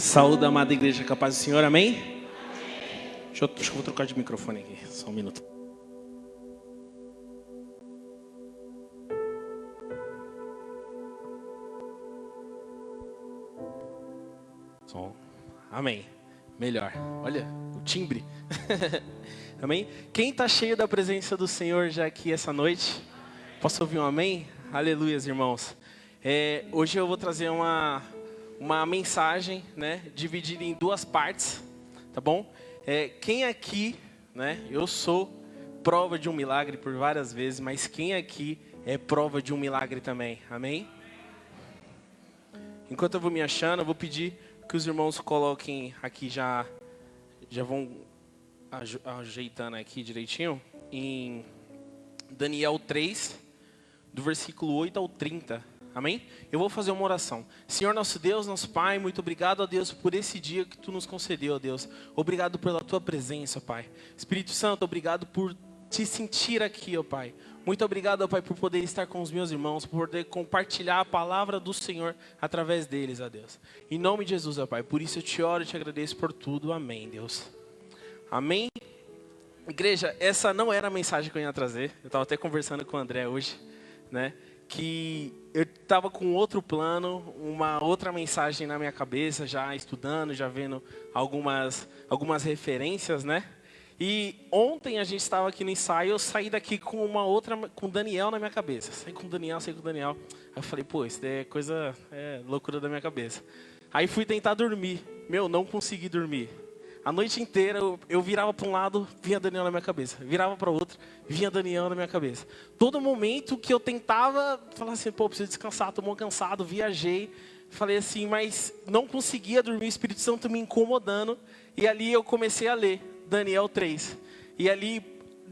Saúde, amada igreja, com a paz do Senhor, amém? Deixa eu vou trocar de microfone aqui, só um minuto. Som. Amém. Melhor. Olha, o timbre. Amém? Quem está cheio da presença do Senhor já aqui essa noite? Posso ouvir um amém? Aleluias, irmãos. Hoje eu vou trazer uma mensagem, né, dividida em duas partes, tá bom? Quem aqui, né, eu sou prova de um milagre por várias vezes, mas quem aqui é prova de um milagre também, amém? Enquanto eu vou me achando, eu vou pedir que os irmãos coloquem aqui, já vão ajeitando aqui direitinho, em Daniel 3, do versículo 8 ao 30, amém? Eu vou fazer uma oração. Senhor nosso Deus, nosso Pai, muito obrigado, ó Deus, por esse dia que Tu nos concedeu, ó Deus. Obrigado pela Tua presença, ó Pai. Espírito Santo, obrigado por Te sentir aqui, ó Pai. Muito obrigado, ó Pai, por poder estar com os meus irmãos, por poder compartilhar a palavra do Senhor através deles, ó Deus. Em nome de Jesus, ó Pai, por isso eu Te oro e Te agradeço por tudo, amém, Deus. Amém? Igreja, essa não era a mensagem que eu ia trazer. Eu estava até conversando com o André hoje, né? Que eu estava com outro plano, uma outra mensagem na minha cabeça, já estudando, já vendo algumas referências, né? E ontem a gente estava aqui no ensaio, eu saí daqui com com Daniel na minha cabeça. Saí com Daniel. Aí eu falei, pô, isso é loucura da minha cabeça. Aí fui tentar dormir. Não consegui dormir. A noite inteira eu virava para um lado, vinha Daniel na minha cabeça. Virava para o outro, vinha Daniel na minha cabeça. Todo momento que eu tentava, falava assim, pô, preciso descansar, estou muito cansado, viajei. Falei assim, mas não conseguia dormir, o Espírito Santo me incomodando. E ali eu comecei a ler Daniel 3. E ali,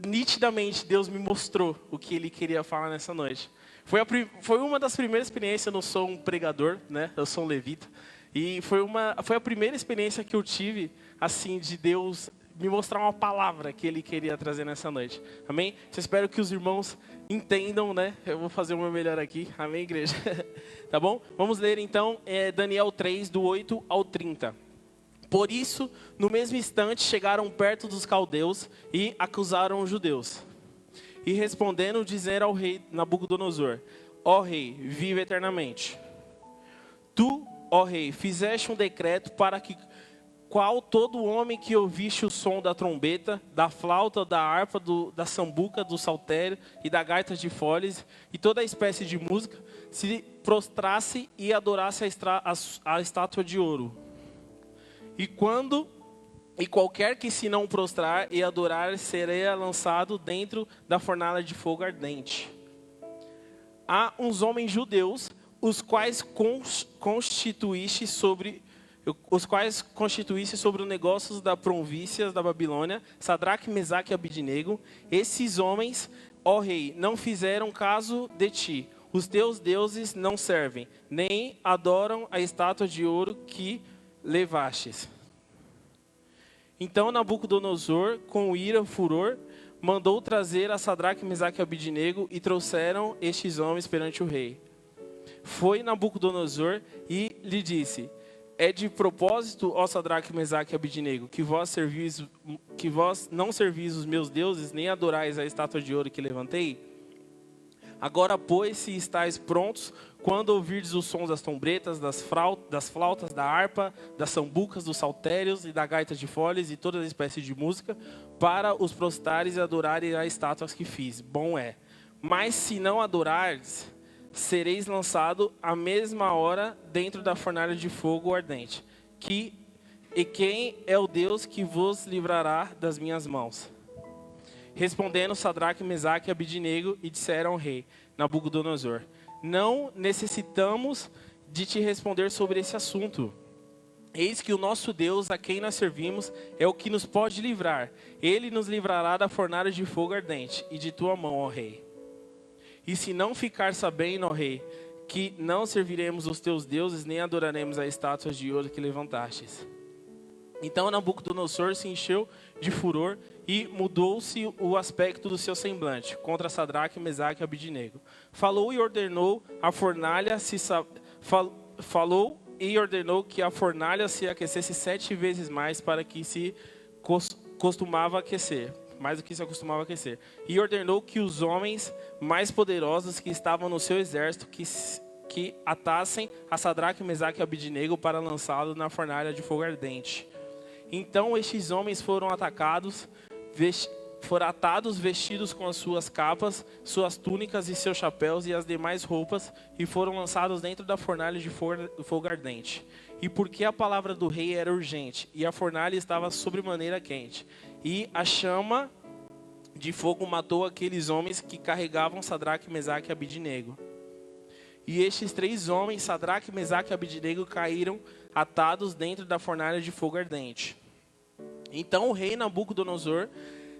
nitidamente, Deus me mostrou o que Ele queria falar nessa noite. Foi uma das primeiras experiências, eu não sou um pregador, né? Eu sou um levita. E foi a primeira experiência que eu tive, assim, de Deus me mostrar uma palavra que Ele queria trazer nessa noite. Amém? Eu espero que os irmãos entendam, né? Eu vou fazer o meu melhor aqui. Amém, igreja? Tá bom? Vamos ler, então, Daniel 3, do 8 ao 30. Por isso, no mesmo instante, chegaram perto dos caldeus e acusaram os judeus. E respondendo, disseram ao rei Nabucodonosor, ó rei, vive eternamente. Tu, ó rei, fizeste um decreto para que qual todo homem que ouvisse o som da trombeta, da flauta, da harpa, da sambuca, do saltério e da gaita de foles e toda espécie de música, se prostrasse e adorasse a estátua de ouro. E qualquer que se não prostrar e adorar, será lançado dentro da fornalha de fogo ardente. Há uns homens judeus, os quais constituísse sobre os negócios da província da Babilônia, Sadraque, Mesaque e Abidnego. Esses homens, ó rei, não fizeram caso de ti. Os teus deuses não servem, nem adoram a estátua de ouro que levastes. Então Nabucodonosor, com ira e furor, mandou trazer a Sadraque, Mesaque e Abidnego e trouxeram estes homens perante o rei. Foi Nabucodonosor e lhe disse, é de propósito, ó Sadraque, Mesaque e Abidnego, que vós não servis os meus deuses, nem adorais a estátua de ouro que levantei? Agora, pois, se estáis prontos, quando ouvirdes os sons das trombetas, das flautas, da harpa, das sambucas, dos saltérios e da gaita de foles e toda a espécie de música, para os prostrares e adorarem as estátuas que fiz. Bom é. Mas se não adorardes, sereis lançado à mesma hora dentro da fornalha de fogo ardente. E quem é o Deus que vos livrará das minhas mãos? Respondendo Sadraque, Mesaque e Abidnego, e disseram ao rei Nabucodonosor, não necessitamos de te responder sobre esse assunto. Eis que o nosso Deus, a quem nós servimos, é o que nos pode livrar. Ele nos livrará da fornalha de fogo ardente e de tua mão, ó rei. E se não ficar sabendo, ó rei, que não serviremos os teus deuses, nem adoraremos as estátuas de ouro que levantastes. Então Nabucodonosor se encheu de furor e mudou-se o aspecto do seu semblante contra Sadraque, Mesaque e Abidnego. Falou e ordenou a fornalha e ordenou que a fornalha se aquecesse 7 vezes mais para que se costumava aquecer. Mais do que se acostumava a aquecer. E ordenou que os homens mais poderosos que estavam no seu exército que atassem a Sadraque, Mesaque e Abidnego para lançá-lo na fornalha de fogo ardente. Então estes homens foram atados, vestidos com as suas capas, suas túnicas e seus chapéus e as demais roupas, e foram lançados dentro da fornalha de fogo ardente. E porque a palavra do rei era urgente, e a fornalha estava sobremaneira quente, e a chama de fogo matou aqueles homens que carregavam Sadraque, Mesaque e Abidnego. E estes 3 homens, Sadraque, Mesaque e Abidnego, caíram atados dentro da fornalha de fogo ardente. Então o rei Nabucodonosor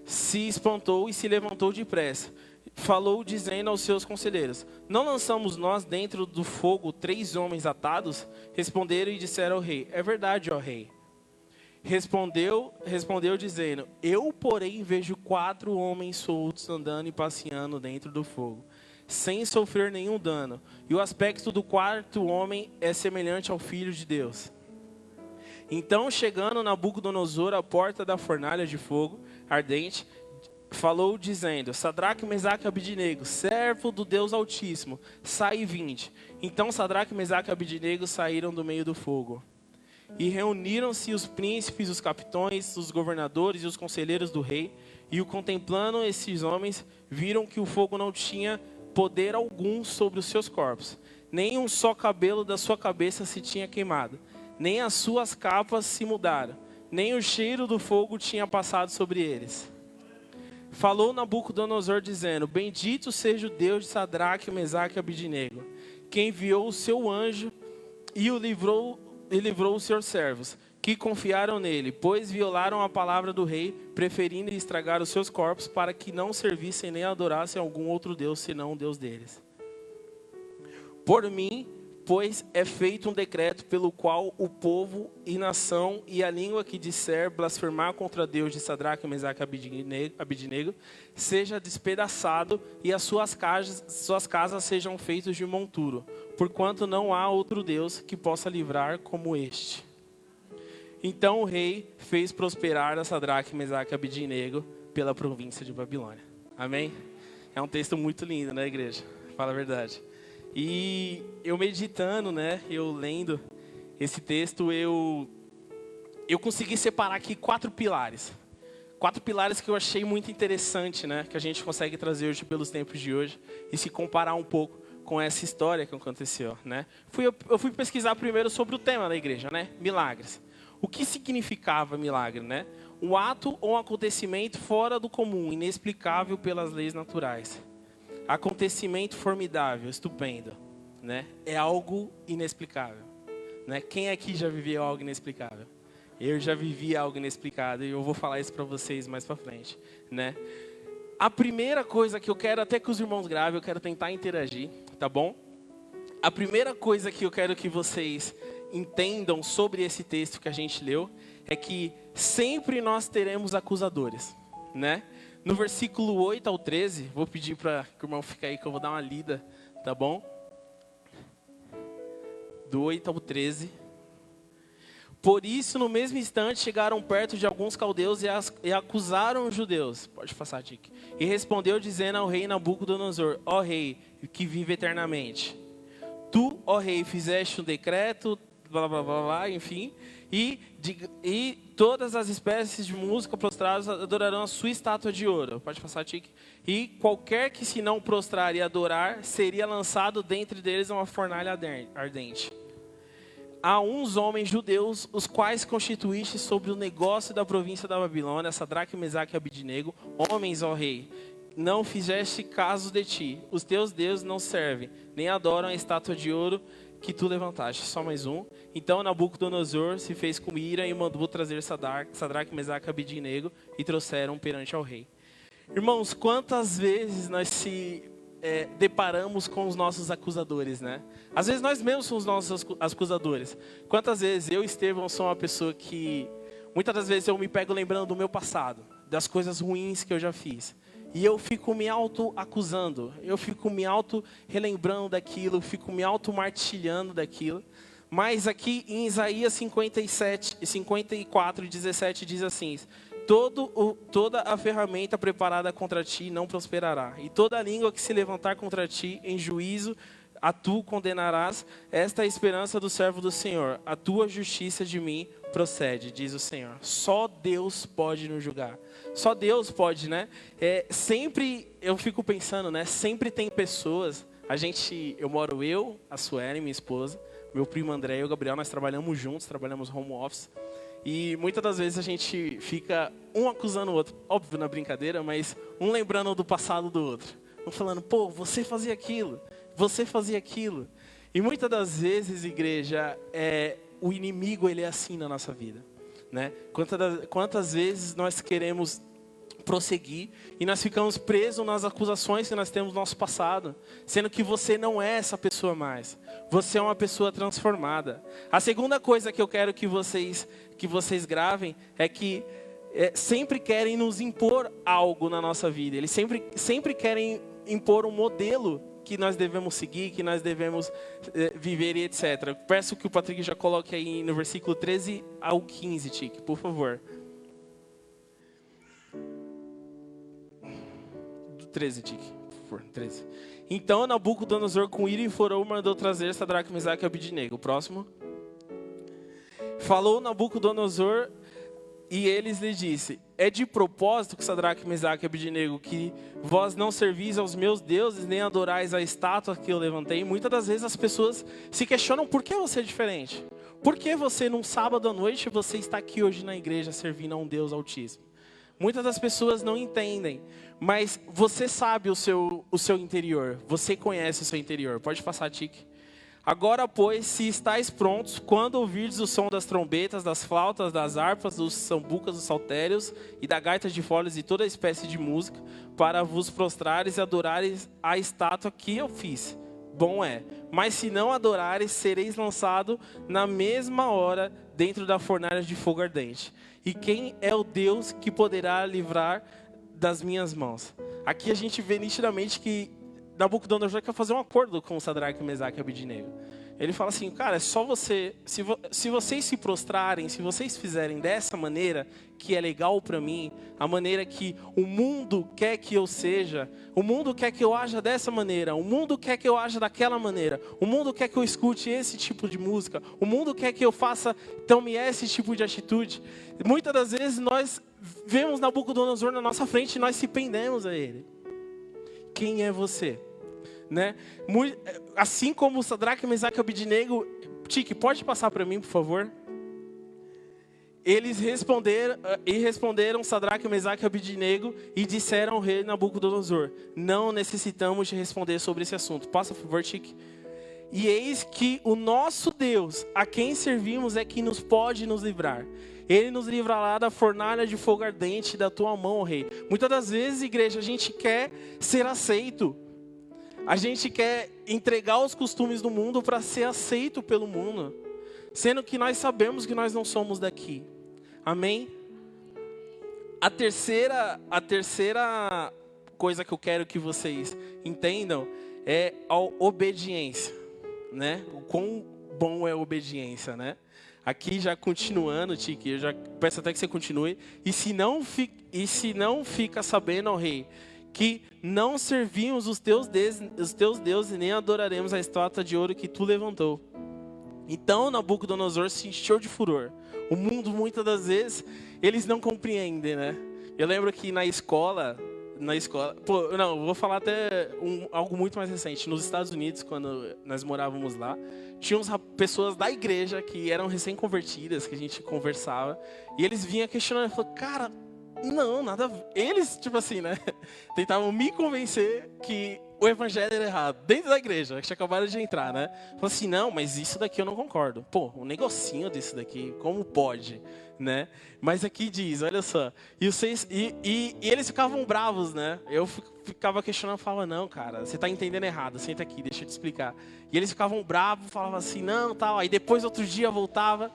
se espantou e se levantou depressa. Falou dizendo aos seus conselheiros: não lançamos nós dentro do fogo 3 homens atados? Responderam e disseram ao rei: é verdade, ó rei. Respondeu dizendo: eu, porém, vejo 4 homens soltos andando e passeando dentro do fogo, sem sofrer nenhum dano. E o aspecto do 4º homem é semelhante ao Filho de Deus. Então, chegando Nabucodonosor à porta da fornalha de fogo ardente, falou dizendo: Sadraque, Mesaque e Abidnego, servo do Deus Altíssimo, sai e vinde. Então Sadraque, Mesaque e Abidnego saíram do meio do fogo. E reuniram-se os príncipes, os capitões, os governadores e os conselheiros do rei. E contemplando esses homens, viram que o fogo não tinha poder algum sobre os seus corpos. Nem um só cabelo da sua cabeça se tinha queimado. Nem as suas capas se mudaram. Nem o cheiro do fogo tinha passado sobre eles. Falou Nabucodonosor dizendo: bendito seja o Deus de Sadraque, Mesaque e Abidnego, que enviou o seu anjo e livrou os seus servos, que confiaram nele, pois violaram a palavra do rei, preferindo estragar os seus corpos, para que não servissem nem adorassem algum outro Deus, senão o Deus deles. Por mim, pois é feito um decreto pelo qual o povo e nação e a língua que disser blasfemar contra Deus de Sadraque, Mesaque e Abidnego seja despedaçado, e as suas casas sejam feitas de monturo, porquanto não há outro Deus que possa livrar como este. Então o rei fez prosperar a Sadraque, Mesaque e Abidnego pela província de Babilônia. Amém? É um texto muito lindo, né, igreja? Fala a verdade. E eu meditando, né, eu lendo esse texto, eu consegui separar aqui 4 pilares. 4 pilares que eu achei muito interessante, né, que a gente consegue trazer hoje pelos tempos de hoje e se comparar um pouco com essa história que aconteceu, né. Eu fui pesquisar primeiro sobre o tema da igreja, né, milagres. O que significava milagre, né? Um ato ou um acontecimento fora do comum, inexplicável pelas leis naturais. Acontecimento formidável, estupendo, né? É algo inexplicável, né? Quem aqui já viveu algo inexplicável? Eu já vivi algo inexplicável e eu vou falar isso para vocês mais para frente, né? A primeira coisa que eu quero, até que os irmãos gravem, eu quero tentar interagir, tá bom? A primeira coisa que eu quero que vocês entendam sobre esse texto que a gente leu é que sempre nós teremos acusadores, né? No versículo 8 ao 13, vou pedir para que o irmão fique aí que eu vou dar uma lida, tá bom? Do 8 ao 13. Por isso, no mesmo instante, chegaram perto de alguns caldeus e acusaram os judeus. Pode passar, Dick. E respondeu dizendo ao rei Nabucodonosor: ó rei, que vive eternamente. Tu, ó rei, fizeste um decreto, blá, blá, blá, blá, enfim, e todas as espécies de música prostradas adorarão a sua estátua de ouro. Pode passar, Tique. E qualquer que se não prostrar e adorar, seria lançado dentre deles uma fornalha ardente. Há uns homens judeus, os quais constituíste sobre o negócio da província da Babilônia, Sadraque, Mesaque e Abidnego, homens, ó rei, não fizeste caso de ti. Os teus deuses não servem, nem adoram a estátua de ouro que tu levantaste. Só mais um. Então Nabucodonosor se fez com ira e mandou trazer Sadraque, Mesaque e Abidnego e trouxeram perante ao rei. Irmãos, quantas vezes nós se deparamos com os nossos acusadores, né? Às vezes nós mesmos somos os nossos acusadores. Quantas vezes eu, Estevão, sou uma pessoa que muitas das vezes eu me pego lembrando do meu passado, das coisas ruins que eu já fiz. E eu fico me auto-acusando, eu fico me auto-relembrando daquilo, fico me auto-martilhando daquilo. Mas aqui em Isaías 54, 17 diz assim: toda a ferramenta preparada contra ti não prosperará, e toda a língua que se levantar contra ti em juízo a tu condenarás. Esta é a esperança do servo do Senhor, a tua justiça de mim procede, diz o Senhor. Só Deus pode nos julgar. Só Deus pode, né? Sempre eu fico pensando, né? Sempre tem pessoas. A Suelen, minha esposa, meu primo André e o Gabriel, nós trabalhamos juntos, trabalhamos home office. E muitas das vezes a gente fica um acusando o outro, óbvio na brincadeira, mas um lembrando do passado do outro. Um falando, pô, você fazia aquilo. E muitas das vezes, igreja, o inimigo ele é assim na nossa vida, né? Quantas vezes nós queremos prosseguir e nós ficamos presos nas acusações que nós temos no nosso passado, sendo que você não é essa pessoa mais. Você é uma pessoa transformada. A segunda coisa que eu quero que vocês gravem é que sempre querem nos impor algo na nossa vida. Eles sempre querem impor um modelo que nós devemos seguir, que nós devemos viver e etc. Peço que o Patrick já coloque aí no versículo 13 ao 15, Tique, por favor. Do 13, Tique, por favor, 13. Então Nabucodonosor com ira e furor mandou trazer Sadraque, Mesaque e Abidnego. O próximo. Falou Nabucodonosor e eles lhe disse: é de propósito que Sadraque, Mesaque e Abidnego, que vós não servis aos meus deuses, nem adorais a estátua que eu levantei. Muitas das vezes as pessoas se questionam por que você é diferente. Por que você, num sábado à noite, você está aqui hoje na igreja servindo a um Deus Altíssimo? Muitas das pessoas não entendem, mas você sabe o seu interior, você conhece o seu interior. Pode passar, Tique. Agora, pois, se estáis prontos, quando ouvirdes o som das trombetas, das flautas, das harpas, dos sambucas, dos saltérios e da gaita de foles e toda espécie de música, para vos prostrares e adorares a estátua que eu fiz, bom é. Mas se não adorares, sereis lançado na mesma hora dentro da fornalha de fogo ardente. E quem é o Deus que poderá livrar das minhas mãos? Aqui a gente vê nitidamente que Nabucodonosor quer fazer um acordo com Sadraque, Mesaque e Abidnego. Ele fala assim, cara, é só você, se vocês se prostrarem, se vocês fizerem dessa maneira, que é legal para mim, a maneira que o mundo quer que eu seja, o mundo quer que eu haja dessa maneira, o mundo quer que eu haja daquela maneira, o mundo quer que eu escute esse tipo de música, o mundo quer que eu faça, tome esse tipo de atitude. Muitas das vezes nós vemos Nabucodonosor na nossa frente e nós se pendemos a ele. Quem é você? Né? Assim como Sadraque, Mesaque e Abidnego, Tique, pode passar para mim, por favor? Eles responderam Sadraque, Mesaque e Abidnego e disseram ao rei Nabucodonosor: não necessitamos de responder sobre esse assunto. Passa, por favor, Tique. E eis que o nosso Deus, a quem servimos, é que pode nos livrar. Ele nos livrará da fornalha de fogo ardente da tua mão, rei. Muitas das vezes, igreja, a gente quer ser aceito. A gente quer entregar os costumes do mundo para ser aceito pelo mundo, sendo que nós sabemos que nós não somos daqui. Amém? A terceira coisa que eu quero que vocês entendam é a obediência, né? O quão bom é a obediência, né? Aqui já continuando, Tique, eu já peço até que você continue. E se não fica sabendo, ó rei, que não servimos os teus deuses, nem adoraremos a estátua de ouro que tu levantou. Então Nabucodonosor se encheu de furor. O mundo, muitas das vezes, eles não compreendem, né? Eu lembro que na escola, vou falar até algo muito mais recente. Nos Estados Unidos, quando nós morávamos lá, tinha pessoas da igreja que eram recém-convertidas, que a gente conversava, e eles vinham questionando, falaram, cara, não, nada a ver. Eles, tipo assim, né, tentavam me convencer que o evangelho era errado, dentro da igreja, que acabaram de entrar, né? Falaram assim, não, mas isso daqui eu não concordo. Pô, um negocinho disso daqui, como pode, né? Mas aqui diz, olha só, e eles ficavam bravos, né? Eu ficava questionando, falava, não, cara, você tá entendendo errado, senta aqui, deixa eu te explicar. E eles ficavam bravos, falavam assim, não, tal, aí depois outro dia voltava,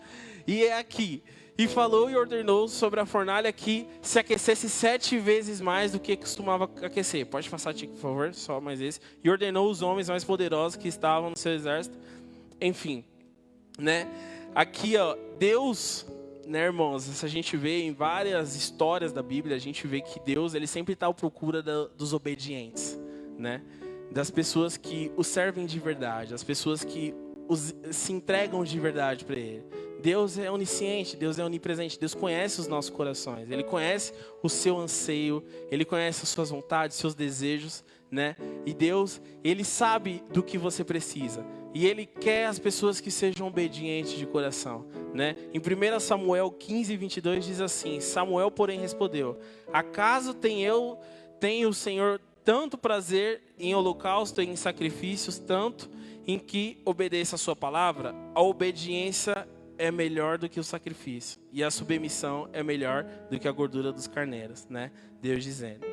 e é aqui. E falou e ordenou sobre a fornalha que se aquecesse 7 vezes mais do que costumava aquecer. Pode passar, Tico, por favor, só mais esse. E ordenou os homens mais poderosos que estavam no seu exército. Enfim, né? Aqui, ó, Deus, né, irmãos, se a gente vê em várias histórias da Bíblia, a gente vê que Deus, ele sempre está à procura dos obedientes, né? Das pessoas que o servem de verdade, as pessoas que se entregam de verdade para Ele. Deus é onisciente, Deus é onipresente, Deus conhece os nossos corações, Ele conhece o seu anseio, Ele conhece as suas vontades, seus desejos, né? E Deus, Ele sabe do que você precisa. E Ele quer as pessoas que sejam obedientes de coração, né? Em 1 Samuel 15, 22 diz assim: Samuel, porém, respondeu: acaso tenho o Senhor tanto prazer em holocausto e em sacrifícios, tanto em que obedeça a sua palavra? A obediência é melhor do que o sacrifício, e a submissão é melhor do que a gordura dos carneiros, né? Deus dizendo.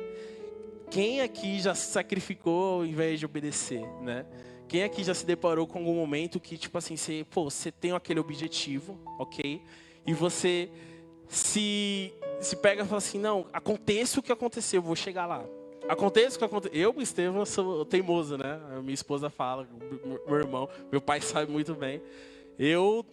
Quem aqui já se sacrificou ao invés de obedecer, né? Quem aqui já se deparou com algum momento que, tipo assim, você tem aquele objetivo, ok? E você se pega e fala assim, não, aconteça o que acontecer, eu vou chegar lá. Aconteça o que acontecer. Eu, Estevam, sou teimoso, né? A minha esposa fala, meu irmão, meu pai sabe muito bem. Eu,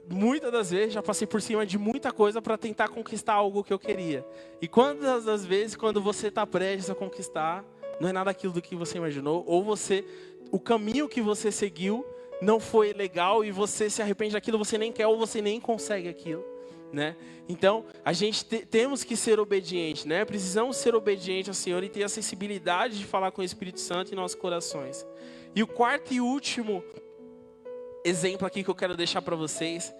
muitas das vezes, já passei por cima de muita coisa para tentar conquistar algo que eu queria. E quantas das vezes, quando você está prestes a conquistar, não é nada aquilo do que você imaginou, ou o caminho que você seguiu não foi legal e você se arrepende daquilo, você nem quer ou você nem consegue aquilo, né? Então, a gente temos que ser obedientes, né? Precisamos ser obedientes ao Senhor e ter a sensibilidade de falar com o Espírito Santo em nossos corações. E o quarto e último exemplo aqui que eu quero deixar para vocês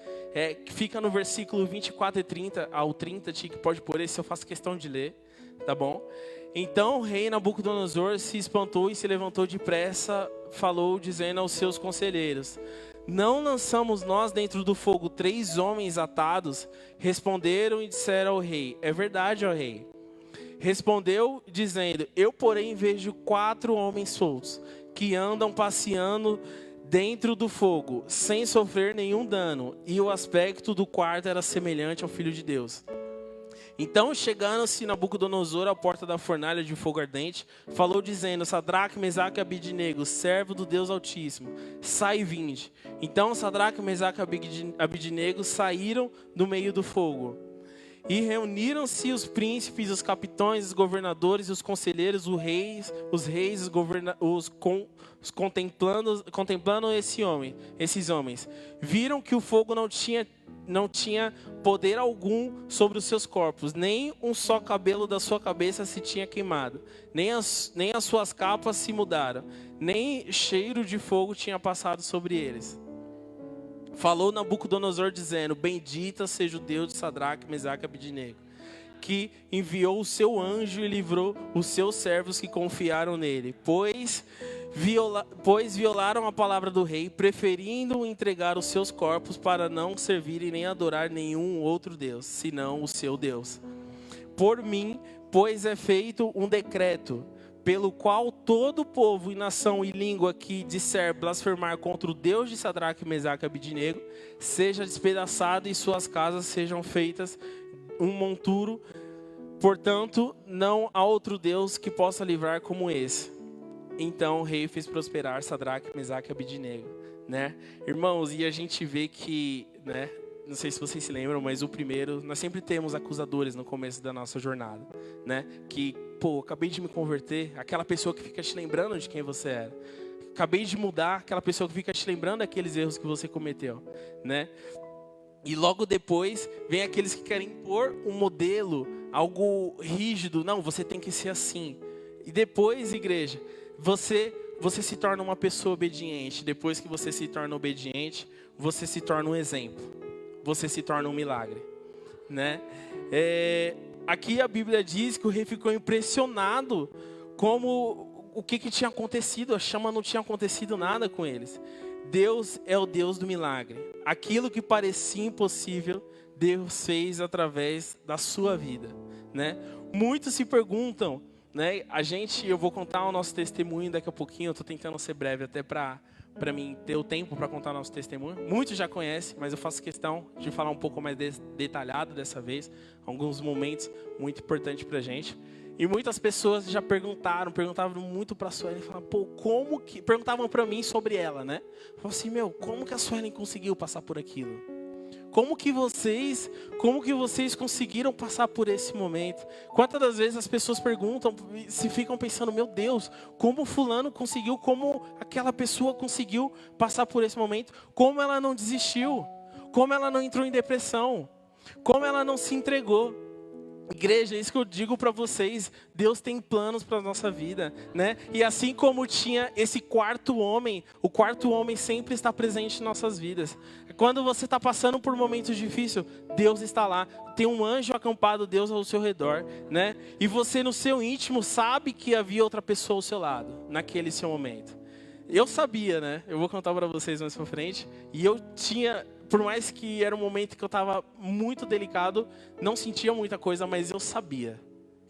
que fica no versículo 24 e 30 ao 30, que pode pôr esse, eu faço questão de ler, tá bom? Então o rei Nabucodonosor se espantou e se levantou depressa, falou dizendo aos seus conselheiros: não lançamos nós dentro do fogo 3 homens atados? Responderam e disseram ao rei: é verdade, ó rei. Respondeu dizendo: eu porém vejo 4 homens soltos, que andam passeando dentro do fogo, sem sofrer nenhum dano, e o aspecto do quarto era semelhante ao Filho de Deus. Então, chegando-se Nabucodonosor à porta da fornalha de fogo ardente, falou dizendo: Sadraque, Mesaque e Abidnego, servo do Deus Altíssimo, sai e vinde. Então Sadraque, Mesaque e Abidnego saíram do meio do fogo. E reuniram-se os príncipes, os capitães, os governadores, os conselheiros, contemplando esses homens. Viram que o fogo não tinha poder algum sobre os seus corpos, nem um só cabelo da sua cabeça se tinha queimado, nem as suas capas se mudaram, nem cheiro de fogo tinha passado sobre eles. Falou Nabucodonosor dizendo: bendita seja o Deus de Sadraque, Mesaque e Abidnego, que enviou o seu anjo e livrou os seus servos que confiaram nele, pois violaram a palavra do rei, preferindo entregar os seus corpos para não servirem nem adorar nenhum outro Deus, senão o seu Deus. Por mim, pois é feito um decreto, pelo qual todo povo e nação e língua que disser blasfemar contra o Deus de Sadraque, Mesaque e Abidnego, seja despedaçado e suas casas sejam feitas um monturo. Portanto, não há outro Deus que possa livrar como esse. Então o rei fez prosperar Sadraque, Mesaque e Abidnego, né? Irmãos, e a gente vê que, né? Não sei se vocês se lembram, mas o primeiro, nós sempre temos acusadores no começo da nossa jornada, né? Que, acabei de me converter, aquela pessoa que fica te lembrando de quem você era. Acabei de mudar, aquela pessoa que fica te lembrando daqueles erros que você cometeu, né? E logo depois, vem aqueles que querem impor um modelo, algo rígido. Não, você tem que ser assim. E depois, igreja, você se torna uma pessoa obediente. Depois que você se torna obediente, você se torna um exemplo. Você se torna um milagre, né? Aqui a Bíblia diz que o rei ficou impressionado como o que tinha acontecido. A chama não tinha acontecido nada com eles. Deus é o Deus do milagre. Aquilo que parecia impossível, Deus fez através da sua vida, né? Muitos se perguntam, né? Eu vou contar o nosso testemunho daqui a pouquinho. Eu estou tentando ser breve até para mim ter o tempo para contar o nosso testemunho. Muitos já conhecem, mas eu faço questão de falar um pouco mais detalhado dessa vez. Alguns momentos muito importantes para a gente. E muitas pessoas já perguntavam muito para a Suelen, falavam, pô, como que... Perguntavam para mim sobre ela, né? Falavam assim, meu, como que a Suelen conseguiu passar por aquilo? Como que vocês conseguiram passar por esse momento? Quantas das vezes as pessoas perguntam, se ficam pensando, meu Deus, como fulano conseguiu, como aquela pessoa conseguiu passar por esse momento? Como ela não desistiu? Como ela não entrou em depressão? Como ela não se entregou? Igreja, é isso que eu digo para vocês, Deus tem planos para a nossa vida, né? E assim como tinha esse quarto homem, o quarto homem sempre está presente em nossas vidas. Quando você está passando por momentos difíceis, Deus está lá. Tem um anjo acampado, Deus ao seu redor, né? E você no seu íntimo sabe que havia outra pessoa ao seu lado, naquele seu momento. Eu sabia, né? Eu vou contar para vocês mais pra frente. E eu tinha, por mais que era um momento que eu estava muito delicado, não sentia muita coisa, mas eu sabia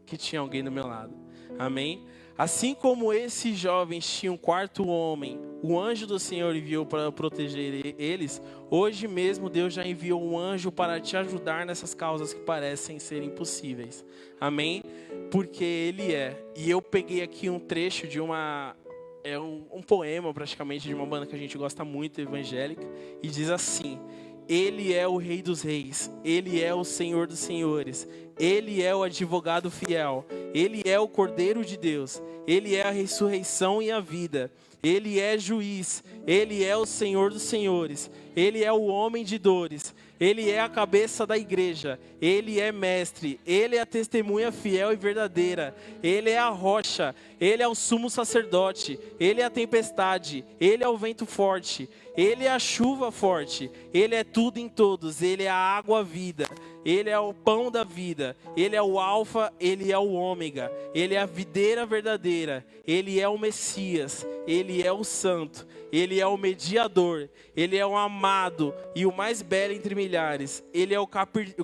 que tinha alguém do meu lado. Amém? Assim como esses jovens tinham um quarto homem, o anjo do Senhor enviou para proteger eles, hoje mesmo Deus já enviou um anjo para te ajudar nessas causas que parecem ser impossíveis. Amém? Porque Ele é. E eu peguei aqui um trecho de um poema praticamente de uma banda que a gente gosta muito, evangélica, e diz assim: Ele é o Rei dos Reis, Ele é o Senhor dos Senhores, Ele é o advogado fiel, Ele é o Cordeiro de Deus, Ele é a ressurreição e a vida, Ele é juiz, Ele é o Senhor dos Senhores, Ele é o homem de dores, Ele é a cabeça da igreja, Ele é mestre, Ele é a testemunha fiel e verdadeira, Ele é a rocha, Ele é o sumo sacerdote, Ele é a tempestade, Ele é o vento forte, Ele é a chuva forte, Ele é tudo em todos, Ele é a água vida, Ele é o pão da vida, Ele é o alfa, Ele é o ômega, Ele é a videira verdadeira, Ele é o Messias, Ele é o santo, Ele é o mediador, Ele é o amado e o mais belo entre milhares, Ele é o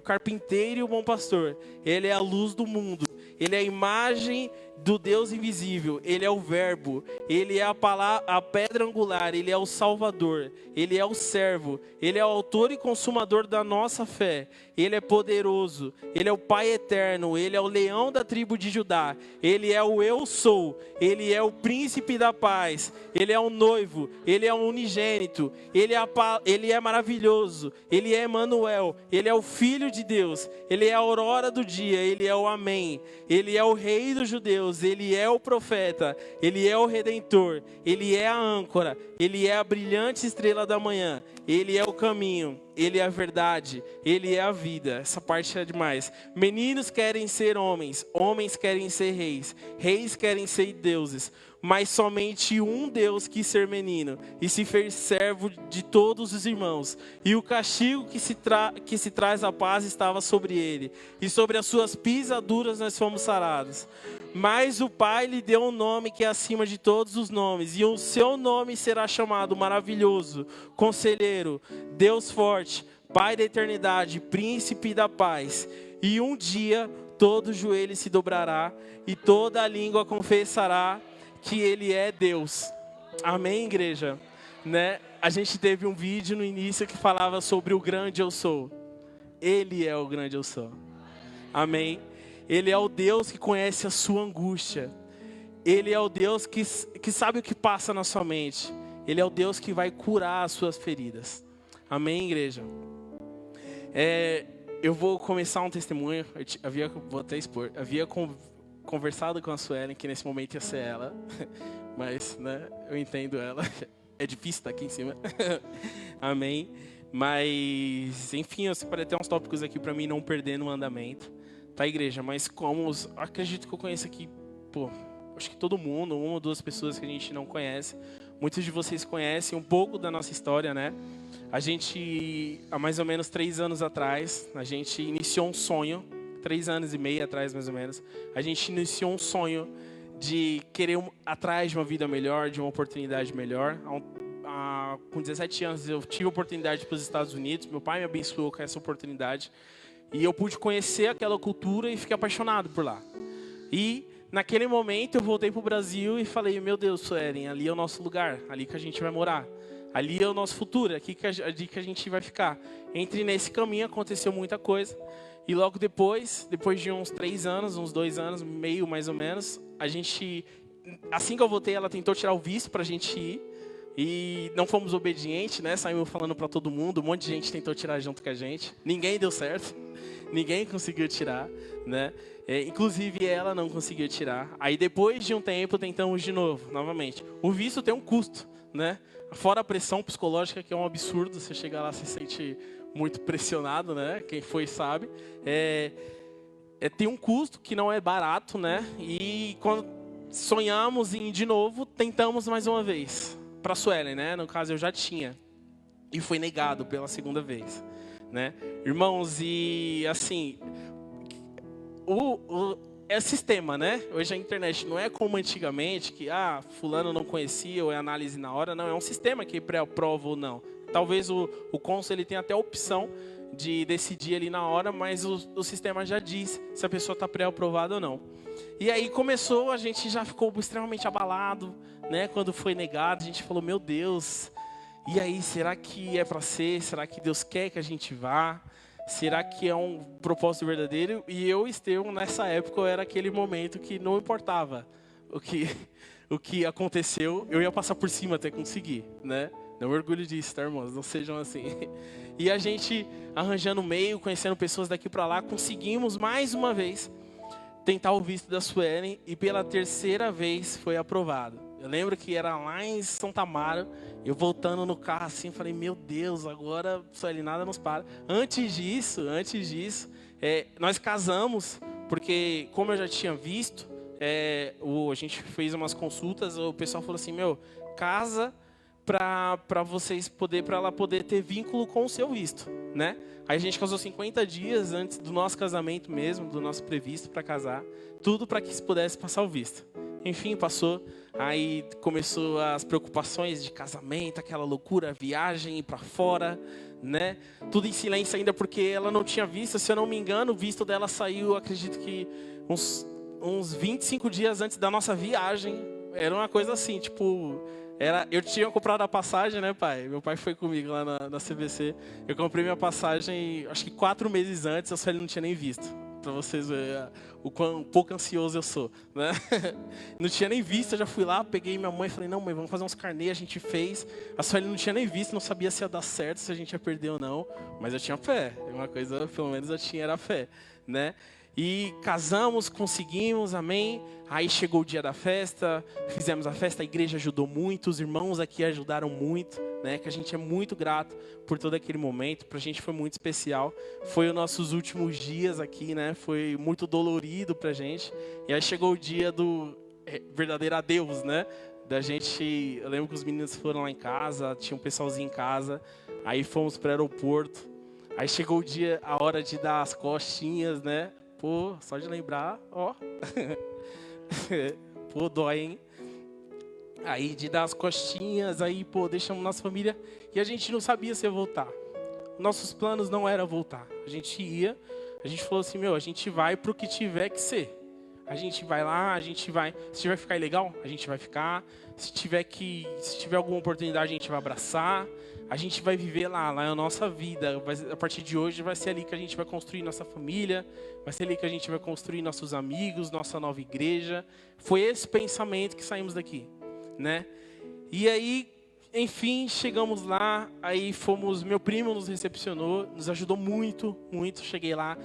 carpinteiro e o bom pastor, Ele é a luz do mundo, Ele é a imagem do Deus invisível, Ele é o verbo, Ele é a pedra angular, Ele é o salvador, Ele é o servo, Ele é o autor e consumador da nossa fé, Ele é poderoso, Ele é o Pai eterno, Ele é o leão da tribo de Judá, Ele é o eu sou, Ele é o príncipe da paz, Ele é o noivo, Ele é o unigênito, Ele é maravilhoso, Ele é Emanuel, Ele é o Filho de Deus, Ele é a aurora do dia, Ele é o Amém, Ele é o Rei dos judeus, Ele é o profeta, Ele é o Redentor, Ele é a âncora, Ele é a brilhante estrela da manhã, Ele é o caminho, Ele é a verdade, Ele é a vida. Essa parte é demais. Meninos querem ser homens, homens querem ser reis, reis querem ser deuses, mas somente um Deus quis ser menino e se fez servo de todos os irmãos. E o castigo que se traz a paz estava sobre ele, e sobre as suas pisaduras nós fomos sarados. Mas o Pai lhe deu um nome que é acima de todos os nomes, e o seu nome será chamado Maravilhoso, Conselheiro, Deus Forte, Pai da Eternidade, Príncipe da Paz. E um dia todo joelho se dobrará e toda a língua confessará que Ele é Deus. Amém, igreja? Né? A gente teve um vídeo no início que falava sobre o grande eu sou. Ele é o grande eu sou. Amém? Ele é o Deus que conhece a sua angústia. Ele é o Deus que sabe o que passa na sua mente. Ele é o Deus que vai curar as suas feridas. Amém, igreja? Eu vou começar um testemunho. Vou até expor. Havia conversado com a Suelen, que nesse momento ia ser ela. Mas, né, eu entendo ela. É difícil estar aqui em cima. Amém? Mas, enfim, eu separei até uns tópicos aqui para mim não perder no andamento. Tá, igreja? Mas acredito que eu conheço aqui, acho que todo mundo, uma ou duas pessoas que a gente não conhece. Muitos de vocês conhecem um pouco da nossa história, né? A gente, há mais ou menos 3 anos atrás, a gente iniciou um sonho, 3 anos e meio atrás, mais ou menos, a gente iniciou um sonho de querer atrás de uma vida melhor, de uma oportunidade melhor. Com 17 anos eu tive a oportunidade de ir para os Estados Unidos, meu pai me abençoou com essa oportunidade. E eu pude conhecer aquela cultura e fiquei apaixonado por lá. E naquele momento eu voltei para o Brasil e falei, meu Deus, Suelen, ali é o nosso lugar, ali que a gente vai morar. Ali é o nosso futuro, é aqui que a gente vai ficar. Entre nesse caminho aconteceu muita coisa. E logo depois de uns 3 anos, uns 2 anos, meio mais ou menos, assim que eu voltei, ela tentou tirar o visto pra gente ir. E não fomos obedientes, né? Saímos falando pra todo mundo, um monte de gente tentou tirar junto com a gente. Ninguém deu certo, ninguém conseguiu tirar, né? Inclusive ela não conseguiu tirar. Aí depois de um tempo tentamos de novo, novamente. O visto tem um custo, né? Fora a pressão psicológica, que é um absurdo, você chegar lá, se sente muito pressionado, né? Quem foi sabe. Tem um custo que não é barato, né? E quando sonhamos em ir de novo, tentamos mais uma vez. Para a Suelen, né? No caso eu já tinha. E foi negado pela segunda vez, né? Irmãos, e assim, é sistema, né? Hoje a internet não é como antigamente, que fulano não conhecia, ou é análise na hora. Não, é um sistema que pré-aprova ou não. Talvez o cônsul ele tenha até a opção de decidir ali na hora, mas o sistema já diz se a pessoa está pré-aprovada ou não. E aí começou, a gente já ficou extremamente abalado, né? Quando foi negado, a gente falou, meu Deus, e aí, será que é para ser? Será que Deus quer que a gente vá? Será que é um propósito verdadeiro? E eu, Estevão, nessa época, era aquele momento que não importava o que aconteceu, eu ia passar por cima até conseguir, né? Não orgulho disso, tá, irmãos? Não sejam assim. E a gente, arranjando meio, conhecendo pessoas daqui para lá, conseguimos, mais uma vez, tentar o visto da Suelen, e pela 3ª vez foi aprovado. Eu lembro que era lá em Santa Amaro, eu voltando no carro assim, falei, meu Deus, agora Suelen, nada nos para. Antes disso, nós casamos, porque como eu já tinha visto, a gente fez umas consultas, o pessoal falou assim, casa para ela poder ter vínculo com o seu visto, né? Aí a gente casou 50 dias antes do nosso casamento mesmo, do nosso previsto para casar, tudo para que se pudesse passar o visto. Enfim, passou. Aí começou as preocupações de casamento, aquela loucura, viagem para fora, né? Tudo em silêncio ainda porque ela não tinha visto. Se eu não me engano, o visto dela saiu, acredito que uns 25 dias antes da nossa viagem. Era uma coisa assim, tipo... Eu tinha comprado a passagem, né, pai? Meu pai foi comigo lá na CBC. Eu comprei minha passagem, acho que 4 meses antes, a Sueli não tinha nem visto. Pra vocês verem o quão pouco ansioso eu sou, né? Não tinha nem visto, eu já fui lá, peguei minha mãe e falei, não, mãe, vamos fazer uns carnês, a gente fez. A Sueli não tinha nem visto, não sabia se ia dar certo, se a gente ia perder ou não. Mas eu tinha fé, uma coisa, pelo menos eu tinha, era fé, né? E casamos, conseguimos, amém. Aí chegou o dia da festa, fizemos a festa, a igreja ajudou muito, os irmãos aqui ajudaram muito, né? Que a gente é muito grato por todo aquele momento, pra gente foi muito especial. Foi os nossos últimos dias aqui, né? Foi muito dolorido pra gente. E aí chegou o dia do verdadeiro adeus, né? Eu lembro que os meninos foram lá em casa, tinha um pessoalzinho em casa, aí fomos pro aeroporto. Aí chegou o dia, a hora de dar as costinhas, né? Pô, só de lembrar, ó. Pô, dói, hein? Aí de dar as costinhas, aí, pô, deixamos nossa família. E a gente não sabia se ia voltar. Nossos planos não era voltar. A gente falou assim, a gente vai pro que tiver que ser. A gente vai lá, se tiver que ficar ilegal, a gente vai ficar. Se tiver alguma oportunidade, a gente vai abraçar. A gente vai viver lá é a nossa vida. A partir de hoje vai ser ali que a gente vai construir nossa família. Vai ser ali que a gente vai construir nossos amigos, nossa nova igreja. Foi esse pensamento que saímos daqui, né? E aí, enfim, chegamos lá. Aí meu primo nos recepcionou, nos ajudou muito, muito. Cheguei lá,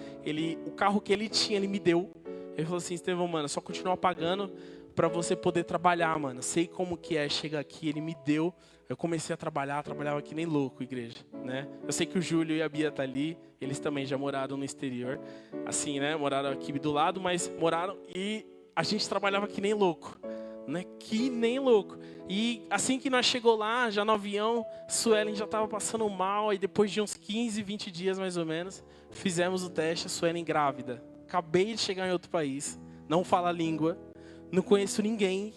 o carro que ele tinha, ele me deu. Ele falou assim, Estevão, mano, só continua pagando para você poder trabalhar, mano. Sei como que é chegar aqui, ele me deu. Eu comecei a trabalhava que nem louco, igreja, né? Eu sei que o Júlio e a Bia tá ali, eles também já moraram no exterior, assim, né? Moraram aqui do lado, mas moraram e a gente trabalhava que nem louco, né? Que nem louco. E assim que nós chegou lá, já no avião, Suelen já estava passando mal, e depois de uns 15, 20 dias mais ou menos, fizemos o teste, a Suelen grávida. Acabei de chegar em outro país, não falo a língua, não conheço ninguém.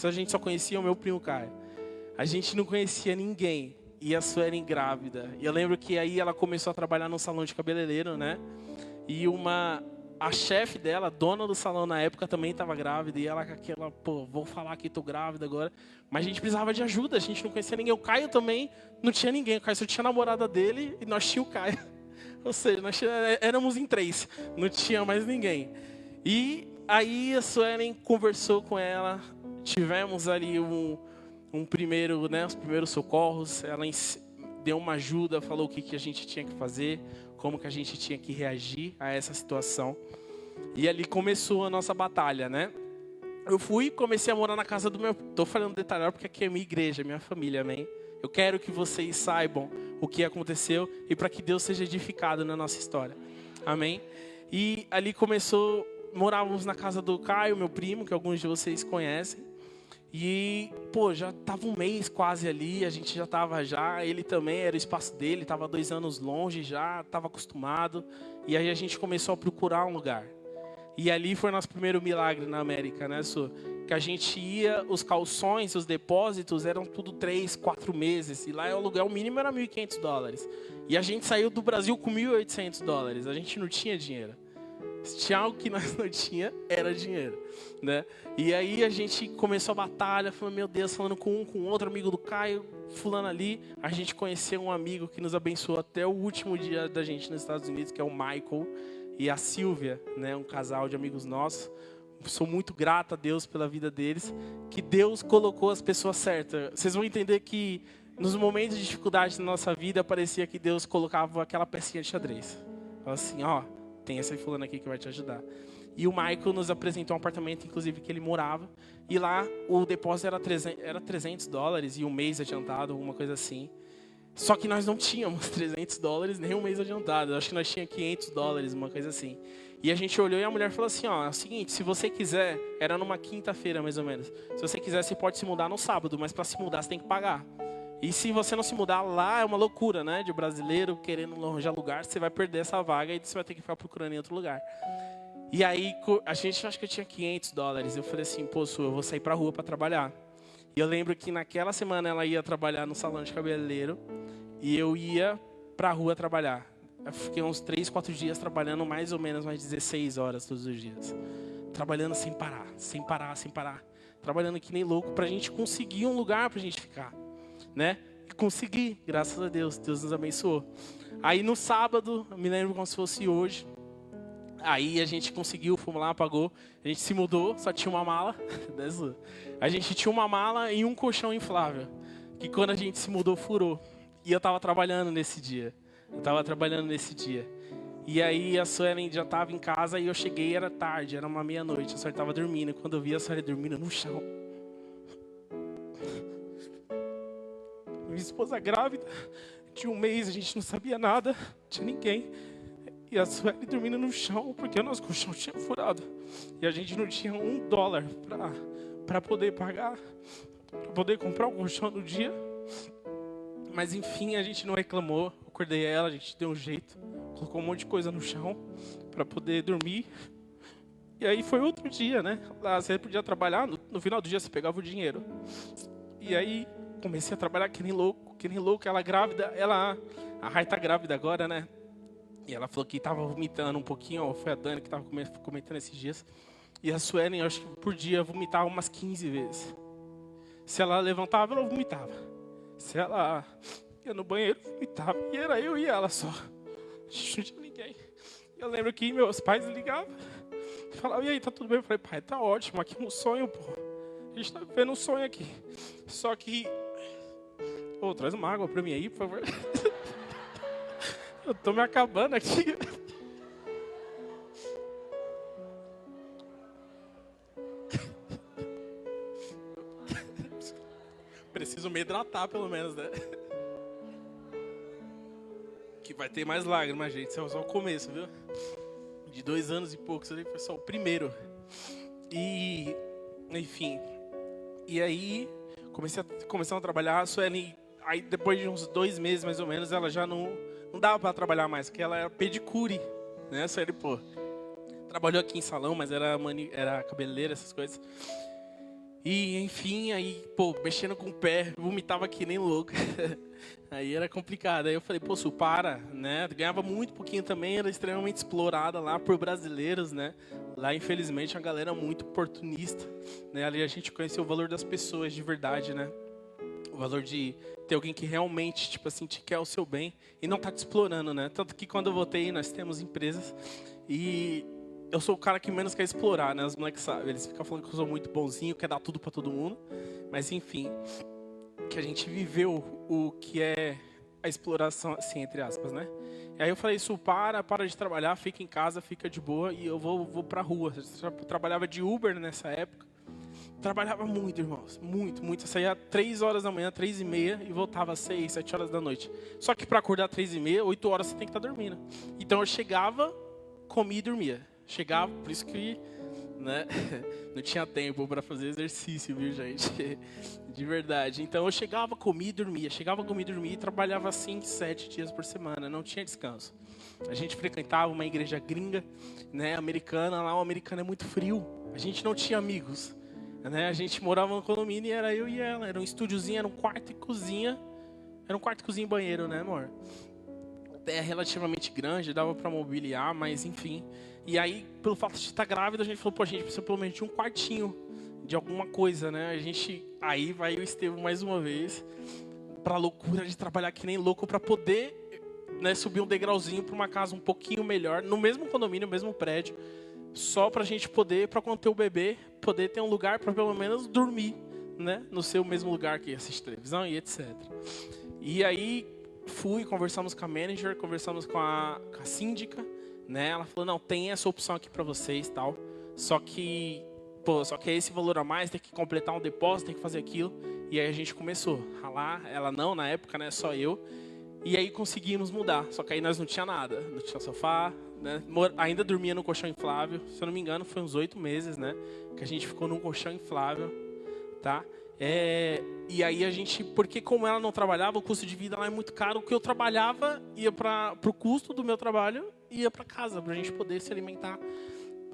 A gente só conhecia o meu primo Caio. A gente não conhecia ninguém. E a Suelen grávida. E eu lembro que aí ela começou a trabalhar num salão de cabeleireiro, né? E a chefe dela, a dona do salão na época, também estava grávida. E ela com aquela, pô, vou falar que tô grávida agora. Mas a gente precisava de ajuda, a gente não conhecia ninguém. O Caio também não tinha ninguém. O Caio só tinha a namorada dele e nós tínhamos o Caio. Ou seja, éramos em 3, não tinha mais ninguém. E aí a Suelen conversou com ela. Tivemos ali um primeiro, né, os primeiros socorros. Ela deu uma ajuda, falou o que a gente tinha que fazer, como que a gente tinha que reagir a essa situação. E ali começou a nossa batalha, né? Eu fui e comecei a morar na casa do meu... Estou falando detalhar porque aqui é minha igreja, minha família, amém? Eu quero que vocês saibam o que aconteceu e para que Deus seja edificado na nossa história, amém? E ali começou... Morávamos na casa do Caio, meu primo, que alguns de vocês conhecem. E, pô, já tava um mês quase ali, a gente já tava ele também, era o espaço dele, tava 2 anos longe já, tava acostumado. E aí a gente começou a procurar um lugar. E ali foi nosso primeiro milagre na América, né, Su? Que a gente ia, os calções, os depósitos eram tudo 3, 4 meses. E lá o aluguel mínimo era $1.500. E a gente saiu do Brasil com $1.800, a gente não tinha dinheiro. Se tinha algo que nós não tinha, era dinheiro, né? E aí a gente começou a batalha, falando, meu Deus, falando com outro amigo do Caio, fulano ali. A gente conheceu um amigo que nos abençoou até o último dia da gente nos Estados Unidos, que é o Michael e a Silvia, né? Um casal de amigos nossos. Sou muito grato a Deus pela vida deles, que Deus colocou as pessoas certas. Vocês vão entender que nos momentos de dificuldade na nossa vida, parecia que Deus colocava aquela pecinha de xadrez. Falava assim, ó, tem essa fulana aqui que vai te ajudar. E o Michael nos apresentou um apartamento, inclusive, que ele morava. E lá o depósito era $300 e um mês adiantado, alguma coisa assim. Só que nós não tínhamos $300 nem um mês adiantado. Acho que nós tínhamos $500, uma coisa assim. E a gente olhou e a mulher falou assim, ó, é o seguinte, se você quiser, era numa quinta-feira mais ou menos. Se você quiser, você pode se mudar no sábado, mas para se mudar você tem que pagar. E se você não se mudar lá, é uma loucura, né? De brasileiro querendo arranjar lugar, você vai perder essa vaga e você vai ter que ficar procurando em outro lugar. E aí, a gente, acho que eu tinha $500. Eu falei assim, pô, Su, eu vou sair pra rua pra trabalhar. E eu lembro que naquela semana ela ia trabalhar no salão de cabeleireiro e eu ia pra rua trabalhar. Eu fiquei uns 3, 4 dias trabalhando mais ou menos umas 16 horas todos os dias. Trabalhando sem parar, sem parar, sem parar. Trabalhando que nem louco pra gente conseguir um lugar pra gente ficar. Né? E consegui, graças a Deus, Deus nos abençoou. Aí no sábado, eu me lembro como se fosse hoje, aí a gente conseguiu, fomos lá, pagou, a gente se mudou, só tinha uma mala, a gente tinha uma mala e um colchão inflável, que quando a gente se mudou, furou. E eu estava trabalhando nesse dia, E aí a Suelen já estava em casa e eu cheguei, era tarde, era uma meia-noite, a Suelen estava dormindo, quando eu vi a Suelen dormindo no chão. Minha esposa grávida, de um mês, a gente não sabia nada, não tinha ninguém. E a Sueli dormindo no chão, porque o nosso colchão tinha furado. E a gente não tinha $1 para poder pagar, para poder comprar o colchão no dia. Mas enfim, a gente não reclamou. Eu acordei ela, a gente deu um jeito, colocou um monte de coisa no chão para poder dormir. E aí foi outro dia, né? Lá você podia trabalhar, no final do dia você pegava o dinheiro. E aí comecei a trabalhar que nem louco, ela grávida, a Rai tá grávida agora, né? E ela falou que tava vomitando um pouquinho, ó, foi a Dani que tava comentando esses dias. E a Suelen, eu acho que por dia vomitava umas 15 vezes. Se ela levantava, ela vomitava. Se ela ia no banheiro, vomitava. E era eu e ela só. A gente não tinha ninguém. Eu lembro que meus pais ligavam e falavam, e aí, tá tudo bem? Eu falei, pai, tá ótimo, aqui é um sonho, pô. A gente tá vivendo um sonho aqui. Só que... Ô, traz uma água pra mim aí, por favor. Eu tô me acabando aqui. Preciso me hidratar, pelo menos, né? Que vai ter mais lágrimas, gente. Isso é só o começo, viu? De 2 anos e pouco, isso aí foi só o primeiro. E... Enfim... E aí, começamos a trabalhar, a Sueli, aí depois de uns 2 meses mais ou menos, ela já não dava para trabalhar mais, porque ela era pedicure, né, a Sueli, pô, trabalhou aqui em salão, mas era cabeleireira, essas coisas. E, enfim, aí, pô, mexendo com o pé, vomitava que nem louco. Aí era complicado. Aí eu falei, pô, Su, para, né? Ganhava muito pouquinho também, era extremamente explorada lá por brasileiros, né? Lá, infelizmente, a galera é muito oportunista, né? Ali a gente conheceu o valor das pessoas de verdade, né? O valor de ter alguém que realmente, tipo assim, te quer o seu bem e não tá te explorando, né? Tanto que quando eu voltei, nós temos empresas e eu sou o cara que menos quer explorar, né? Os moleques sabem, eles ficam falando que eu sou muito bonzinho, quer dar tudo pra todo mundo. Mas enfim, que a gente viveu o que é a exploração, assim, entre aspas, né? E aí eu falei, isso, para de trabalhar, fica em casa, fica de boa e eu vou pra rua. Eu trabalhava de Uber nessa época. Trabalhava muito, irmãos. Muito, muito. Eu saía 3 horas da manhã, 3h30 e voltava às 6, 7 horas da noite. Só que para acordar 3h30, 8 horas você tem que estar dormindo. Então eu chegava, comia e dormia. Chegava, por isso que, né, não tinha tempo para fazer exercício, viu, gente? De verdade. Então eu chegava, comia e dormia. Chegava, comia e dormia e trabalhava assim 7 dias por semana. Não tinha descanso. A gente frequentava uma igreja gringa, né, americana. Lá o americano é muito frio. A gente não tinha amigos. Né? A gente morava no condomínio e era eu e ela. Era um estúdiozinho, era um quarto e cozinha. Era um quarto, cozinha e banheiro, né, amor? Até relativamente grande, dava pra mobiliar, mas enfim. E aí, pelo fato de estar grávida, a gente falou, pô, a gente precisa pelo menos de um quartinho de alguma coisa, né? A gente, aí vai o Estevão mais uma vez pra loucura de trabalhar que nem louco pra poder, né, subir um degrauzinho pra uma casa um pouquinho melhor, no mesmo condomínio, no mesmo prédio. Só pra gente poder, pra quando ter o bebê, poder ter um lugar pra pelo menos dormir, né? No seu mesmo lugar que assiste televisão e etc. E aí conversamos com a manager, conversamos com a síndica, né? Ela falou, não, tem essa opção aqui pra vocês, tal. Só que é esse valor a mais, tem que completar um depósito, tem que fazer aquilo. E aí a gente começou a ralar, ela não, na época, né? Só eu. E aí conseguimos mudar, só que aí nós não tinha nada, não tinha sofá, né? Ainda dormia no colchão inflável, se eu não me engano foi uns 8 meses, né? Que a gente ficou num colchão inflável, tá? E aí a gente, porque como ela não trabalhava, o custo de vida lá é muito caro, o que eu trabalhava ia pro custo do meu trabalho e ia pra casa, pra gente poder se alimentar,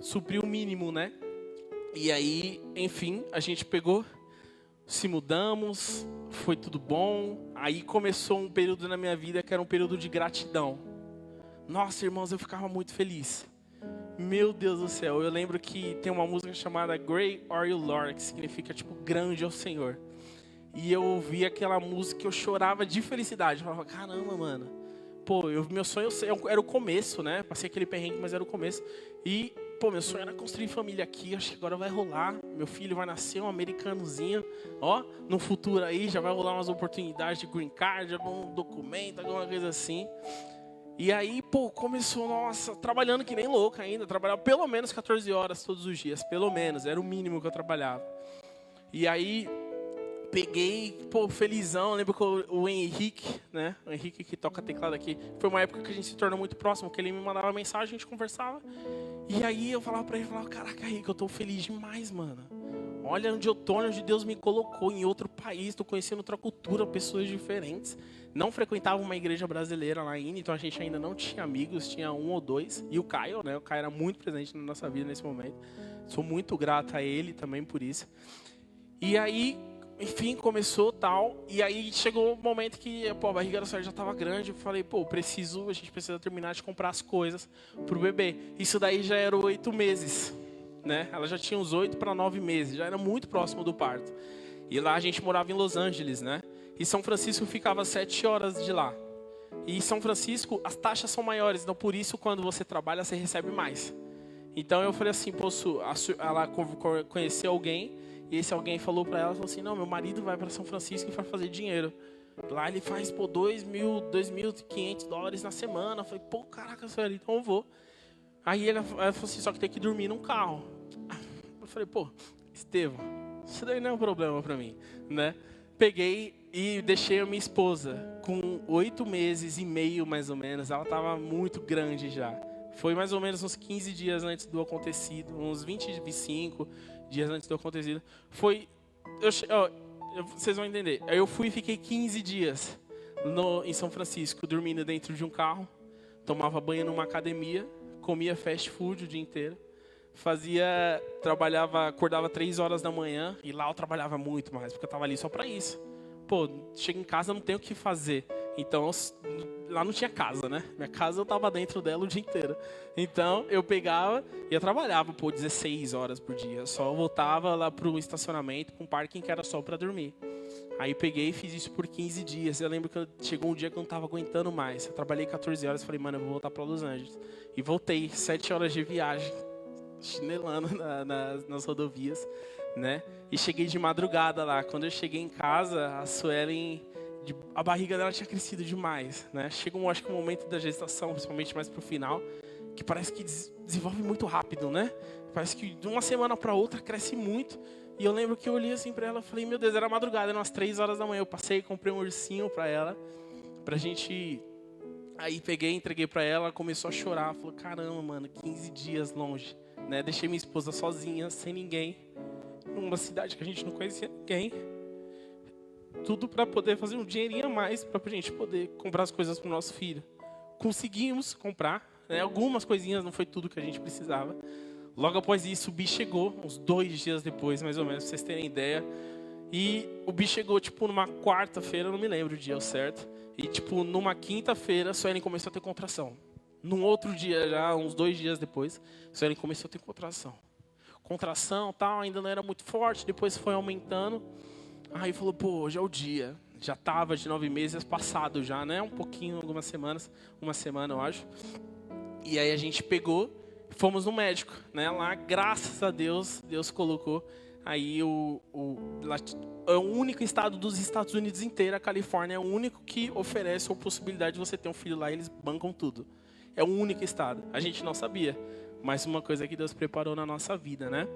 suprir o mínimo, né? E aí, enfim, a gente pegou, se mudamos, foi tudo bom. Aí começou um período na minha vida que era um período de gratidão. Nossa, irmãos, eu ficava muito feliz. Meu Deus do céu, eu lembro que tem uma música chamada Great Are You Lord, que significa tipo grande é o Senhor. E eu ouvi aquela música e eu chorava de felicidade. Eu falava, caramba, mano. Pô, meu sonho era o começo, né? Passei aquele perrengue, mas era o começo. E, pô, meu sonho era construir família aqui. Acho que agora vai rolar. Meu filho vai nascer um americanozinho. Ó, no futuro aí já vai rolar umas oportunidades de green card, algum documento, alguma coisa assim. E aí, pô, começou, nossa, trabalhando que nem louco ainda. Trabalhava pelo menos 14 horas todos os dias. Pelo menos, era o mínimo que eu trabalhava. E aí peguei, pô, felizão. Lembro que o Henrique, né? O Henrique que toca teclado aqui. Foi uma época que a gente se tornou muito próximo, que ele me mandava mensagem, a gente conversava. E aí eu falava pra ele, caraca, Henrique, eu tô feliz demais, mano. Olha onde eu tô, onde Deus me colocou, em outro país. Tô conhecendo outra cultura, pessoas diferentes. Não frequentava uma igreja brasileira lá ainda, então a gente ainda não tinha amigos, tinha 1 ou 2. E o Caio, né? O Caio era muito presente na nossa vida nesse momento. Sou muito grato a ele também por isso. E aí, enfim, começou tal. E aí chegou o momento que, pô, a barriga da Sérgio já estava grande. Eu falei, pô, a gente precisa terminar de comprar as coisas pro bebê. Isso daí já era 8 meses, né? Ela já tinha uns 8 para 9 meses, já era muito próximo do parto. E lá a gente morava em Los Angeles, né? E São Francisco ficava 7 horas de lá. E em São Francisco as taxas são maiores, então por isso quando você trabalha você recebe mais. Então eu falei assim, posso, ela conheceu alguém. E esse alguém falou pra ela, falou assim, não, meu marido vai para São Francisco e vai fazer dinheiro. Lá ele faz, pô, $2.500 na semana. Eu falei, pô, caraca, sério, então eu vou. Aí ela falou assim, só que tem que dormir num carro. Eu falei, pô, Estevão, isso daí não é um problema pra mim, né? Peguei e deixei a minha esposa com 8 meses e meio, mais ou menos. Ela tava muito grande já. Foi mais ou menos uns 15 dias antes do acontecido, uns 25 dias antes do acontecido. Vocês vão entender. Aí eu fui e fiquei 15 dias em São Francisco, dormindo dentro de um carro, tomava banho numa academia, comia fast food o dia inteiro, trabalhava, acordava 3 horas da manhã e lá eu trabalhava muito mais, porque eu tava ali só pra isso. Pô, chego em casa, não tenho o que fazer. Então, lá não tinha casa, né? Minha casa eu tava dentro dela o dia inteiro. Então, eu pegava e eu trabalhava, 16 horas por dia. Só voltava lá pro estacionamento, pra um parking que era só pra dormir. Aí peguei e fiz isso por 15 dias. Eu lembro que chegou um dia que eu não tava aguentando mais. Eu trabalhei 14 horas e falei, mano, eu vou voltar pra Los Angeles. E voltei, 7 horas de viagem, chinelando nas rodovias, né? E cheguei de madrugada lá. Quando eu cheguei em casa, a Suelen, a barriga dela tinha crescido demais, né? Chega acho que um momento da gestação, principalmente mais pro final, que parece que desenvolve muito rápido, né? Parece que de uma semana para outra cresce muito. E eu lembro que eu olhei assim para ela e falei, meu Deus, era madrugada, eram umas 3 horas da manhã. Eu passei, comprei um ursinho para ela, pra gente... Aí peguei, entreguei para ela, começou a chorar. Falou, caramba, mano, 15 dias longe, né? Deixei minha esposa sozinha, sem ninguém, numa cidade que a gente não conhecia ninguém. Tudo para poder fazer um dinheirinho a mais, para a gente poder comprar as coisas para o nosso filho. Conseguimos comprar, né? Algumas coisinhas, não foi tudo que a gente precisava. Logo após isso, o Bi chegou, uns 2 dias depois, mais ou menos, para vocês terem ideia. E o Bi chegou, tipo, numa quarta-feira, não me lembro o dia certo. E, tipo, numa quinta-feira, a Suelen começou a ter contração. Num outro dia, já, uns 2 dias depois, a Suelen começou a ter contração. Contração, tal, ainda não era muito forte, depois foi aumentando. Aí falou, pô, hoje é o dia. Já tava de 9 meses passado já, né? Um pouquinho, algumas semanas. Uma semana, eu acho. E aí a gente pegou, fomos no médico, né? Lá, graças a Deus, Deus colocou. Aí lá, é o único estado dos Estados Unidos inteiro, a Califórnia é o único que oferece a possibilidade de você ter um filho lá, eles bancam tudo. É o único estado. A gente não sabia. Mas uma coisa que Deus preparou na nossa vida, né?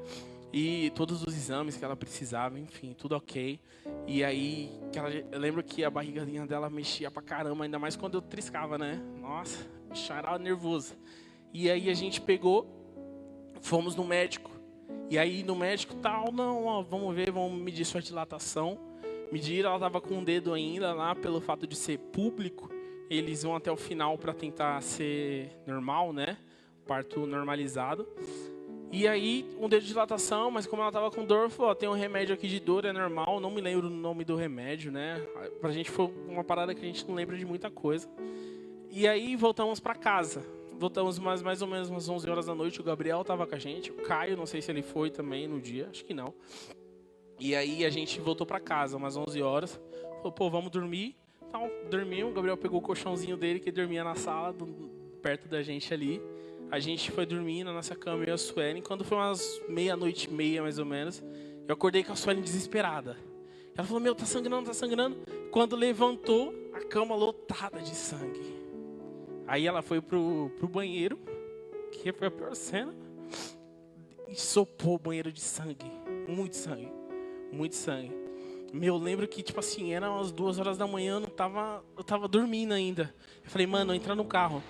E todos os exames que ela precisava, enfim, tudo ok. E aí, eu lembro que a barrigazinha dela mexia pra caramba, ainda mais quando eu triscava, né? Nossa, bicho, era nervoso. E aí a gente pegou, fomos no médico. E aí no médico, tal, não, ó, vamos ver, vamos medir sua dilatação. Mediram, ela tava com um dedo ainda lá, pelo fato de ser público. Eles vão até o final pra tentar ser normal, né? Parto normalizado. E aí, um dedo de dilatação, mas como ela tava com dor, falou, ó, tem um remédio aqui de dor, é normal, não me lembro o nome do remédio, né? Pra gente foi uma parada que a gente não lembra de muita coisa. E aí, voltamos pra casa. Voltamos mais ou menos umas 11 horas da noite, o Gabriel tava com a gente, o Caio, não sei se ele foi também no dia, acho que não. E aí, a gente voltou pra casa, umas 11 horas, falou, pô, vamos dormir. Então, dormimos, o Gabriel pegou o colchãozinho dele, que dormia na sala, perto da gente ali. A gente foi dormir na nossa cama, eu e a Suelen. Quando foi umas 00:30, mais ou menos, eu acordei com a Suelen desesperada. Ela falou, meu, tá sangrando, tá sangrando. Quando levantou, a cama lotada de sangue. Aí ela foi pro banheiro, que foi a pior cena, e sopou o banheiro de sangue. Muito sangue, muito sangue. Eu lembro que, tipo assim, era umas 2 horas da manhã, eu tava dormindo ainda. Eu falei, mano, entra no carro.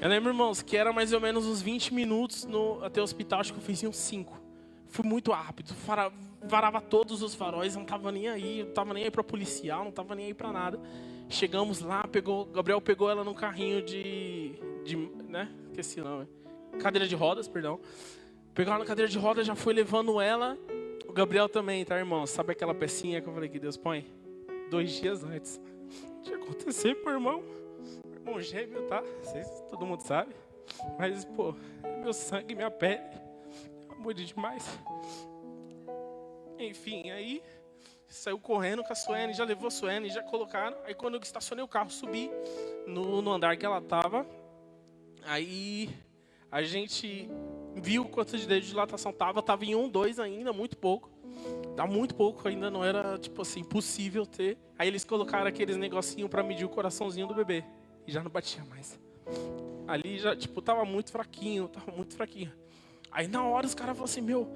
Eu lembro, irmãos, que era mais ou menos uns 20 minutos até o hospital, acho que eu fiz uns 5. Fui muito rápido, varava todos os faróis, não tava nem aí, não tava nem aí pra policial, não tava nem aí pra nada. Chegamos lá, Gabriel pegou ela num carrinho né, esqueci o nome, cadeira de rodas, perdão. Pegou ela na cadeira de rodas, já foi levando ela, o Gabriel também, tá, irmão? Sabe aquela pecinha que eu falei que Deus põe? 2 dias antes. Tinha acontecido, meu irmão. Irmão gêmeo, tá? Todo mundo sabe. Mas, pô, é meu sangue, minha pele. Amor demais. Enfim, aí saiu correndo com a Suene, já levou a Suene, já colocaram. Aí quando eu estacionei o carro, subi no andar que ela tava. Aí a gente viu quanto de dedo de dilatação tava. Tava em 1, 2 ainda, muito pouco. Dá muito pouco, ainda não era, tipo assim, possível ter. Aí eles colocaram aqueles negocinho pra medir o coraçãozinho do bebê. E já não batia mais. Ali já, tipo, tava muito fraquinho. Aí na hora os caras falaram assim, meu,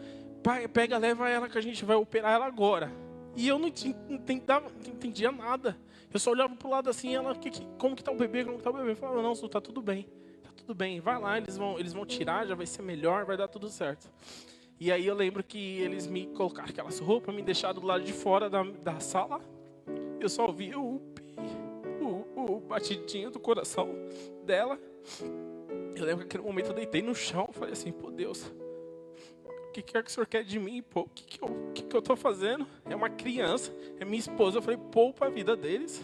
pai, pega, leva ela que a gente vai operar ela agora. E eu não entendia nada. Eu só olhava pro lado assim, ela, como que tá o bebê, Eu falava, não, tá tudo bem. Tá tudo bem, vai lá, eles vão tirar, já vai ser melhor, vai dar tudo certo. E aí eu lembro que eles me colocaram aquelas roupas, me deixaram do lado de fora da sala. Eu só ouvia o batidinho do coração dela. Eu lembro que naquele momento eu deitei no chão, falei assim, pô, Deus, o que é que o senhor quer de mim, pô? O que eu tô fazendo? É uma criança, é minha esposa. Eu falei, poupa a vida deles.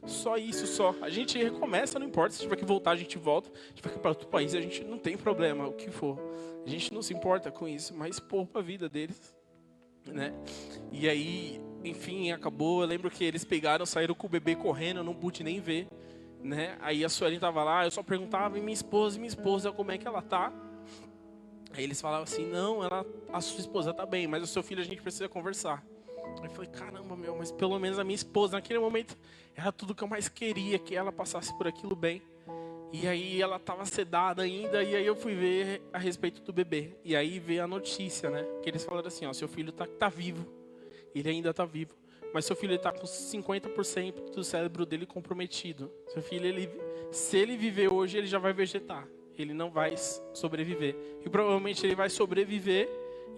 Só isso, só. A gente recomeça, não importa. Se tiver que voltar, a gente volta. Se tiver que ir para outro país, a gente não tem problema, o que for. A gente não se importa com isso, mas poupa a vida deles, né? E aí, enfim, acabou. Eu lembro que eles pegaram, saíram com o bebê correndo, eu não pude nem ver, né? Aí a Suelen tava lá, eu só perguntava, e minha esposa, como é que ela tá? Aí eles falavam assim, não, a sua esposa tá bem, mas o seu filho a gente precisa conversar. Aí eu falei, caramba, meu, mas pelo menos a minha esposa, naquele momento, era tudo que eu mais queria, que ela passasse por aquilo bem. E aí ela estava sedada ainda, e aí eu fui ver a respeito do bebê. E aí veio a notícia, né? Que eles falaram assim, ó, seu filho tá vivo. Ele ainda tá vivo. Mas seu filho está com 50% do cérebro dele comprometido. Seu filho, se ele viver hoje, ele já vai vegetar. Ele não vai sobreviver. E provavelmente ele vai sobreviver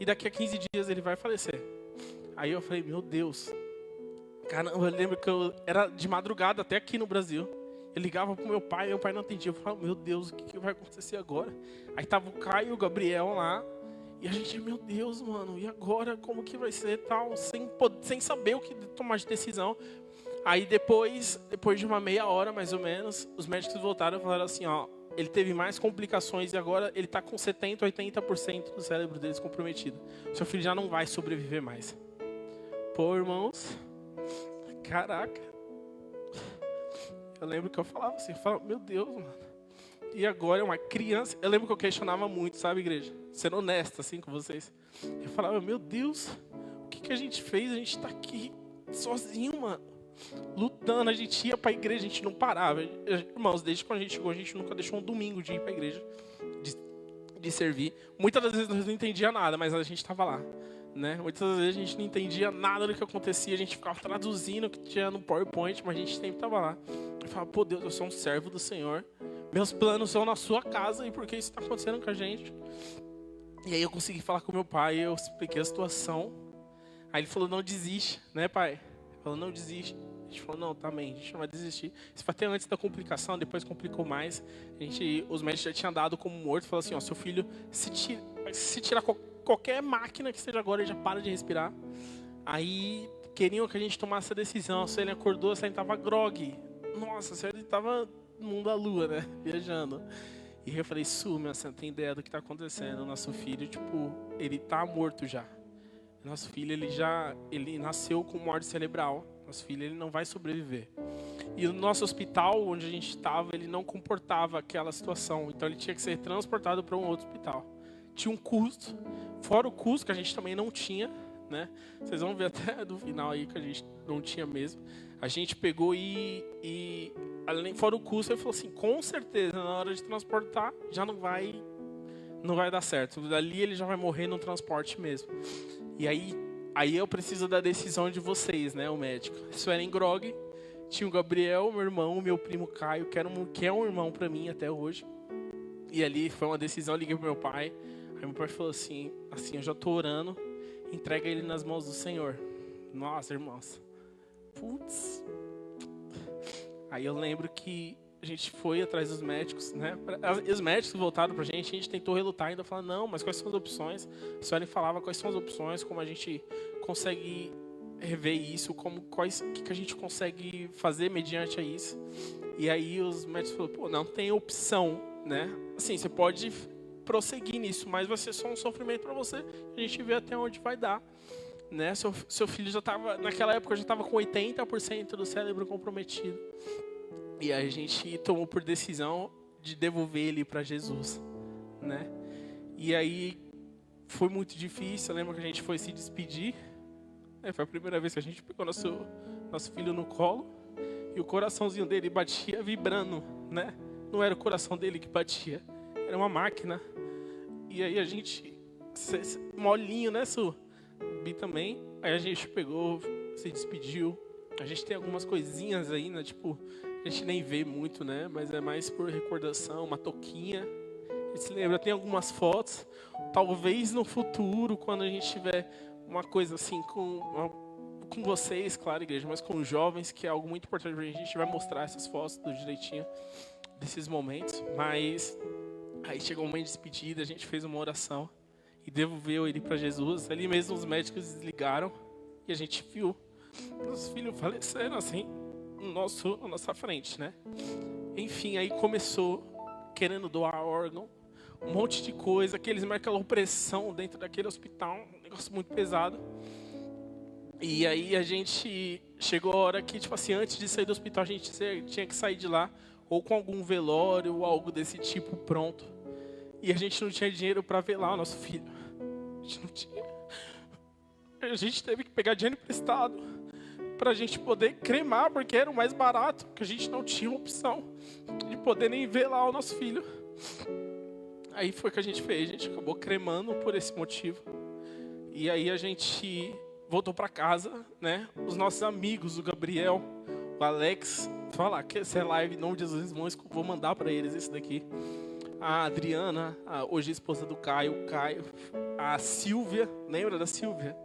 e daqui a 15 dias ele vai falecer. Aí eu falei, meu Deus. Caramba, eu lembro que eu era de madrugada até aqui no Brasil. Eu ligava pro meu pai não atendia. Eu falava, meu Deus, o que vai acontecer agora? Aí tava o Caio e o Gabriel lá. E a gente, meu Deus, mano, e agora? Como que vai ser tal? Sem saber o que tomar de decisão. Aí depois de uma meia hora, mais ou menos, os médicos voltaram e falaram assim, ó, ele teve mais complicações e agora ele tá com 70%, 80% do cérebro deles comprometido. Seu filho já não vai sobreviver mais. Pô, irmãos, caraca. Eu lembro que eu falava assim, meu Deus, mano. E agora é uma criança. Eu lembro que eu questionava muito, sabe, igreja? Sendo honesto assim com vocês. Eu falava, meu Deus, o que a gente fez? A gente tá aqui sozinho, mano. Lutando, a gente ia pra igreja, a gente não parava. Irmãos, desde quando a gente chegou, a gente nunca deixou um domingo de ir pra igreja, de servir. Muitas das vezes nós não entendia nada, mas a gente tava lá, né? Muitas das vezes a gente não entendia nada do que acontecia, a gente ficava traduzindo o que tinha no PowerPoint, mas a gente sempre tava lá. Eu falava, pô Deus, eu sou um servo do Senhor. Meus planos são na sua casa e por que isso está acontecendo com a gente? E aí eu consegui falar com meu pai, eu expliquei a situação. Aí ele falou, não desiste, né, pai? Ele falou, não desiste. A gente falou, não, tá bem, a gente não vai desistir. Isso foi até antes da complicação, depois complicou mais. Os médicos já tinham dado como morto. Falou assim, ó, seu filho, se tirar qualquer máquina que seja agora, ele já para de respirar. Aí queriam que a gente tomasse a decisão. A Suelen acordou, a Suelen tava grog. Nossa, a Suelen tava no mundo da lua, né? Viajando. E eu falei, você não tem ideia do que tá acontecendo. Nosso filho, ele tá morto já. Nosso filho, ele nasceu com morte cerebral. Nosso filho, ele não vai sobreviver. E o nosso hospital, onde a gente estava, ele não comportava aquela situação. Então, ele tinha que ser transportado para um outro hospital. Tinha um custo, fora o custo que a gente também não tinha, né? Vocês vão ver até do final aí que a gente não tinha mesmo. A gente pegou e além, fora o custo, ele falou assim, com certeza, na hora de transportar, já não vai dar certo. Dali ele já vai morrer no transporte mesmo. E aí eu preciso da decisão de vocês, né, o médico. Isso era em Grog. Tinha o Gabriel, meu irmão, meu primo Caio, que é um irmão pra mim até hoje. E ali foi uma decisão, eu liguei pro meu pai. Aí meu pai falou assim, eu já tô orando, entrega ele nas mãos do Senhor. Nossa, irmãos. Putz. Aí eu lembro que a gente foi atrás dos médicos, né? Os médicos voltaram pra gente, a gente tentou relutar ainda, falando, não, mas quais são as opções? A senhora falava quais são as opções, como a gente consegue rever isso, o que a gente consegue fazer mediante a isso. E aí os médicos falaram, pô, não tem opção, né? Assim, você pode prosseguir nisso, mas vai ser só um sofrimento para você, a gente vê até onde vai dar. Né? Seu filho já estava, naquela época, já estava com 80% do cérebro comprometido. E a gente tomou por decisão de devolver ele para Jesus, né? E aí foi muito difícil. Eu lembro que a gente foi se despedir. Foi a primeira vez que a gente pegou nosso filho no colo. E o coraçãozinho dele batia vibrando, né? Não era o coração dele que batia, era uma máquina. E aí a gente, molinho, né, Su? Bi também. Aí a gente pegou, se despediu. A gente tem algumas coisinhas aí, né? A gente nem vê muito, né? Mas é mais por recordação, uma toquinha. A gente se lembra, tem algumas fotos. Talvez no futuro, quando a gente tiver uma coisa assim com vocês, claro, igreja, mas com os jovens, que é algo muito importante pra gente. A gente vai mostrar essas fotos do direitinho desses momentos. Mas aí chegou o momento de despedida, a gente fez uma oração. e devolveu ele para Jesus. Ali mesmo os médicos desligaram e a gente viu nosso filho falecendo assim, na nossa frente, né? Enfim, aí começou querendo doar órgão, um monte de coisa, aqueles aquela opressão dentro daquele hospital, um negócio muito pesado. E aí a gente chegou a hora que, tipo assim, antes de sair do hospital, a gente tinha que sair de lá, ou com algum velório, ou algo desse tipo pronto. E a gente não tinha dinheiro para velar o nosso filho. A gente não tinha. A gente teve que pegar dinheiro emprestado para a gente poder cremar, porque era o mais barato, porque a gente não tinha opção de poder nem velar o nosso filho. Aí foi o que a gente fez, a gente acabou cremando por esse motivo. E aí a gente voltou para casa, né? Os nossos amigos, o Gabriel, o Alex, falar que essa é live em nome de Jesus, irmãos, vou mandar para eles esse daqui. A Adriana, hoje a esposa do Caio, o Caio, a Silvia, lembra da Silvia?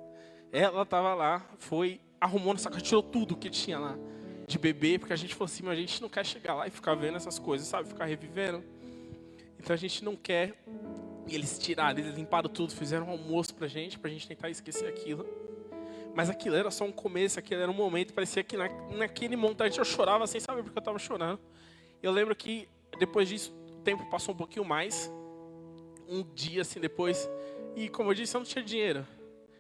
Ela estava lá, arrumou nossa casa, tirou tudo que tinha lá de bebê, porque a gente falou assim, mas a gente não quer chegar lá e ficar vendo essas coisas, sabe? Ficar revivendo. Então a gente não quer. E eles tiraram, eles limparam tudo, fizeram um almoço pra gente tentar esquecer aquilo. Mas aquilo era só um começo, aquilo era um momento, parecia que naquele montante eu chorava sem saber porque eu estava chorando. Eu lembro que depois disso, o tempo passou um pouquinho mais, um dia assim depois, e como eu disse, eu não tinha dinheiro.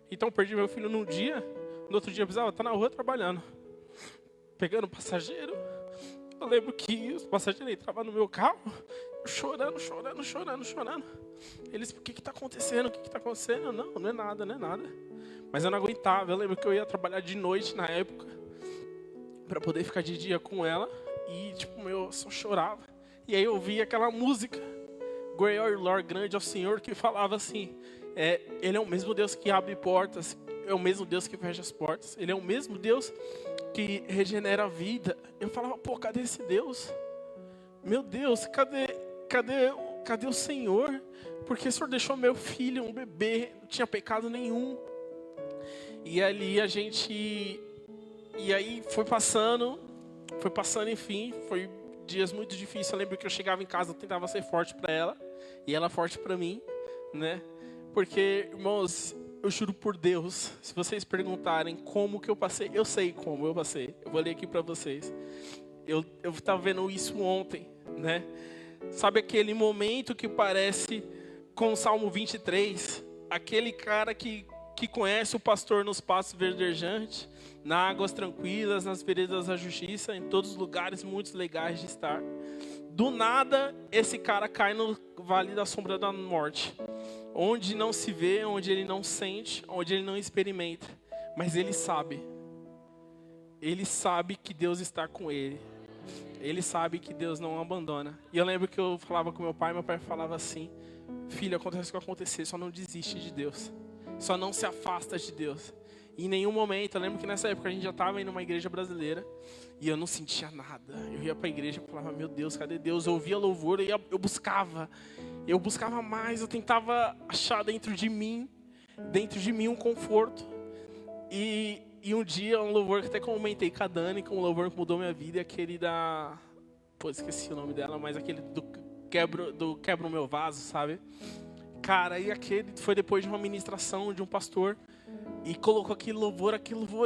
Então eu perdi meu filho num dia, no outro dia eu precisava estar na rua trabalhando, pegando passageiro. Eu lembro que os passageiros entravam no meu carro, chorando. Eles, o que está acontecendo? O que está acontecendo? Não é nada. Mas eu não aguentava. Eu lembro que eu ia trabalhar de noite na época, para poder ficar de dia com ela. E eu só chorava. E aí eu ouvia aquela música, Great Lord, grande ao Senhor, que falava assim, Ele é o mesmo Deus que abre portas, é o mesmo Deus que fecha as portas. Ele é o mesmo Deus que regenera a vida. Eu falava, pô, cadê esse Deus? Meu Deus, cadê o Senhor? Porque o Senhor deixou meu filho, um bebê, não tinha pecado nenhum. E ali E aí foi passando, enfim, foi dias muito difíceis. Eu lembro que eu chegava em casa, eu tentava ser forte para ela, e ela forte para mim, né? Porque, irmãos, eu juro por Deus, se vocês perguntarem como que eu passei, eu sei como eu passei. Eu vou ler aqui para vocês. Eu estava vendo isso ontem, né? Sabe aquele momento que parece com o Salmo 23? Aquele cara que conhece o pastor nos pastos verdejantes, nas águas tranquilas, nas veredas da justiça, em todos os lugares muito legais de estar. Do nada, esse cara cai no vale da sombra da morte, onde não se vê, onde ele não sente, onde ele não experimenta, mas ele sabe que Deus está com ele. Ele sabe que Deus não o abandona. E eu lembro que eu falava com meu pai falava assim, filho, acontece o que acontecer, só não desiste de Deus. Só não se afasta de Deus. E em nenhum momento, eu lembro que nessa época a gente já estava indo numa igreja brasileira e eu não sentia nada. Eu ia para a igreja e falava, meu Deus, cadê Deus? Eu ouvia louvor e eu buscava mais, eu tentava achar dentro de mim um conforto. E um dia, um louvor que até comentei com a Dani, que um louvor que mudou minha vida, é aquele da... Pô, esqueci o nome dela, mas aquele do Quebra o Meu Vaso, sabe? Cara, e aquele foi depois de uma ministração de um pastor e colocou aquele louvor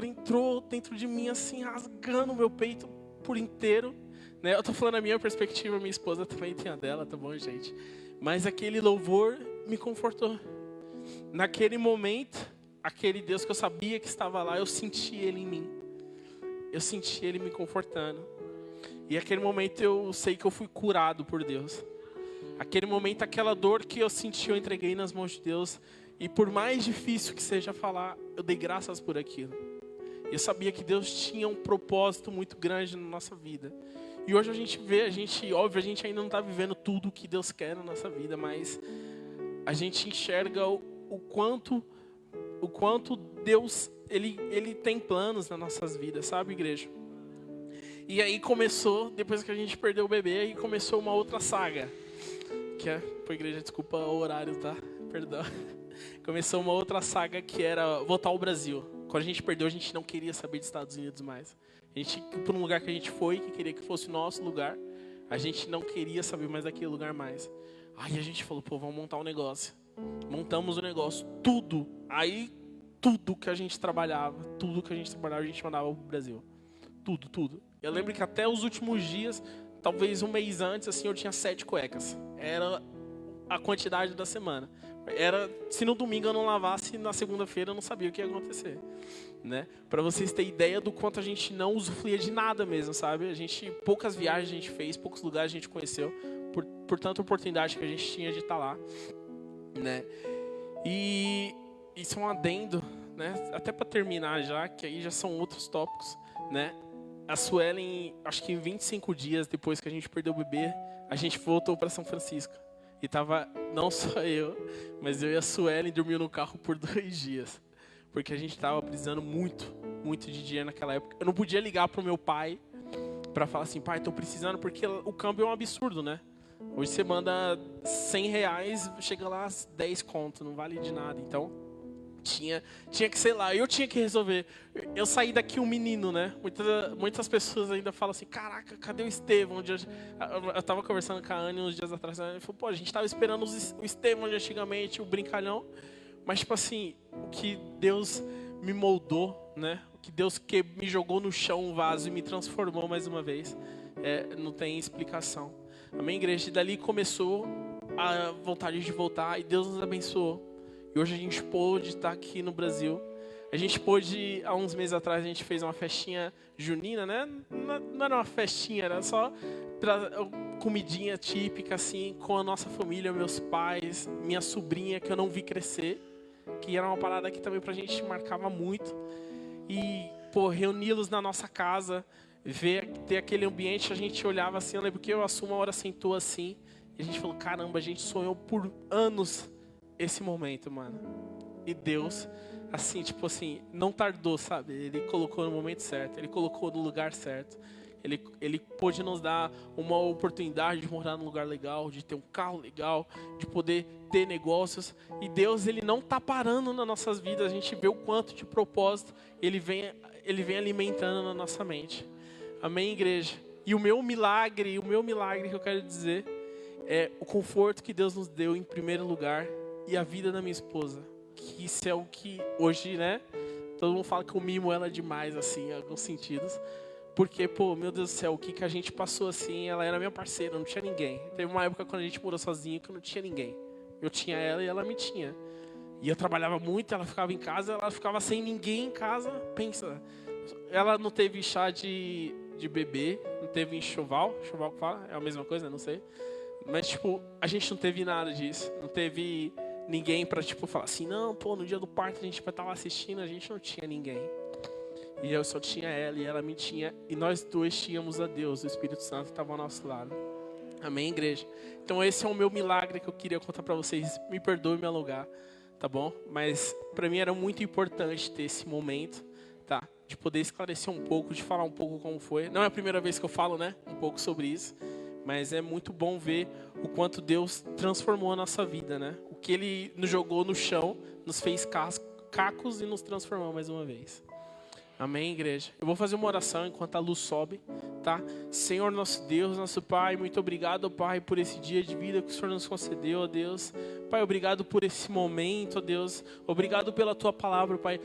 entrou dentro de mim assim, rasgando o meu peito por inteiro, né? Eu tô falando a minha perspectiva, minha esposa também tem a dela, tá bom, gente? Mas aquele louvor me confortou. Naquele momento, aquele Deus que eu sabia que estava lá, eu senti Ele em mim. Eu senti Ele me confortando. E aquele momento eu sei que eu fui curado por Deus. Aquele momento, aquela dor que eu senti, eu entreguei nas mãos de Deus. E por mais difícil que seja falar, eu dei graças por aquilo. Eu sabia que Deus tinha um propósito muito grande na nossa vida. E hoje a gente vê, óbvio, a gente ainda não está vivendo tudo o que Deus quer na nossa vida, mas a gente enxerga o quanto Deus, ele tem planos nas nossas vidas, sabe, igreja? E aí começou, depois que a gente perdeu o bebê, aí começou uma outra saga. Pô, igreja, desculpa o horário, tá? Perdão. Começou uma outra saga que era voltar ao Brasil. Quando a gente perdeu, a gente não queria saber dos Estados Unidos mais. A gente, por um lugar que a gente foi, que queria que fosse o nosso lugar, a gente não queria saber mais daquele lugar mais. Aí a gente falou, pô, vamos montar um negócio. Montamos o negócio, tudo. Aí, tudo que a gente trabalhava, a gente mandava pro Brasil. Tudo, tudo. Eu lembro que até os últimos dias, talvez um mês antes, assim, eu tinha 7 cuecas. Era a quantidade da semana. Era, se no domingo eu não lavasse, na segunda-feira eu não sabia o que ia acontecer, né? Para vocês terem ideia do quanto a gente não usufruía de nada mesmo, sabe? Poucas viagens a gente fez, poucos lugares a gente conheceu, por tanta oportunidade que a gente tinha de estar lá, né? E isso é um adendo, né? Até para terminar já, que aí já são outros tópicos, né? A Suelen, acho que em 25 dias depois que a gente perdeu o bebê, a gente voltou para São Francisco. E tava não só eu, mas eu e a Suelen dormiu no carro por 2 dias. Porque a gente tava precisando muito de dinheiro naquela época. Eu não podia ligar pro meu pai para falar assim, pai, tô precisando, porque o câmbio é um absurdo, né? Hoje você manda R$100, chega lá 10 conto, não vale de nada. Então, tinha que, sei lá, eu tinha que resolver. Eu saí daqui um menino, né? Muitas pessoas ainda falam assim, caraca, cadê o Estevão? Eu tava conversando com a Anne uns dias atrás, ela falou, pô, a gente tava esperando o Estevão de antigamente, o brincalhão. Mas, tipo assim, o que Deus me moldou, né? O que Deus me jogou no chão um vaso e me transformou mais uma vez, não tem explicação. Amém, igreja? E dali começou a vontade de voltar e Deus nos abençoou. E hoje a gente pôde estar aqui no Brasil. A gente pôde, há uns meses atrás, a gente fez uma festinha junina, né? Não era uma festinha, era só comidinha típica, assim, com a nossa família, meus pais, minha sobrinha, que eu não vi crescer. Que era uma parada que também pra gente marcava muito. E, pô, reuni-los na nossa casa, ter aquele ambiente, a gente olhava assim, eu lembro que eu assumo, uma hora sentou assim, e a gente falou, caramba, a gente sonhou por anos esse momento, mano. E Deus, assim, tipo assim, não tardou, sabe? Ele colocou no momento certo, ele colocou no lugar certo. Ele pôde nos dar uma oportunidade de morar num lugar legal, de ter um carro legal, de poder ter negócios. E Deus, ele não está parando nas nossas vidas. A gente vê o quanto de propósito ele vem alimentando na nossa mente. Amém, igreja? E o meu milagre que eu quero dizer é o conforto que Deus nos deu em primeiro lugar e a vida da minha esposa. Que isso é o que hoje, né? Todo mundo fala que eu mimo ela demais, assim, em alguns sentidos. Porque, pô, meu Deus do céu, o que a gente passou assim, ela era minha parceira, não tinha ninguém. Teve uma época quando a gente morou sozinho que eu não tinha ninguém. Eu tinha ela e ela me tinha. E eu trabalhava muito, ela ficava em casa, ela ficava sem ninguém em casa. Pensa, ela não teve chá de bebê, não teve enxoval que fala, é a mesma coisa, não sei. Mas, tipo, a gente não teve nada disso. Não teve ninguém pra, tipo, falar assim, não, pô, no dia do parto a gente vai estar lá assistindo, a gente não tinha ninguém. E eu só tinha ela e ela me tinha. E nós dois tínhamos a Deus. O Espírito Santo estava ao nosso lado. Amém, igreja? Então esse é o meu milagre que eu queria contar para vocês. Me perdoe me alugar, tá bom? Mas para mim era muito importante ter esse momento, tá? De poder esclarecer um pouco, de falar um pouco como foi. Não é a primeira vez que eu falo, né? Um pouco sobre isso. Mas é muito bom ver o quanto Deus transformou a nossa vida, né? O que Ele nos jogou no chão, nos fez cacos e nos transformou mais uma vez. Amém, igreja? Eu vou fazer uma oração enquanto a luz sobe, tá? Senhor, nosso Deus, nosso Pai, muito obrigado, Pai, por esse dia de vida que o Senhor nos concedeu, ó Deus. Pai, obrigado por esse momento, ó Deus. Obrigado pela Tua palavra, Pai.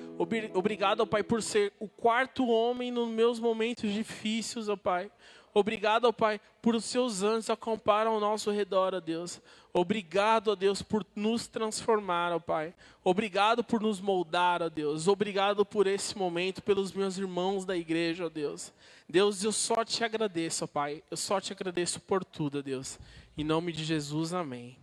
Obrigado, ó Pai, por ser o quarto homem nos meus momentos difíceis, ó Pai. Obrigado, ó Pai, por os seus anjos acamparam ao nosso redor, ó Deus. Obrigado, ó Deus, por nos transformar, ó Pai. Obrigado por nos moldar, ó Deus. Obrigado por esse momento, pelos meus irmãos da igreja, ó Deus. Deus, eu só te agradeço, ó Pai. Eu só te agradeço por tudo, ó Deus. Em nome de Jesus, amém.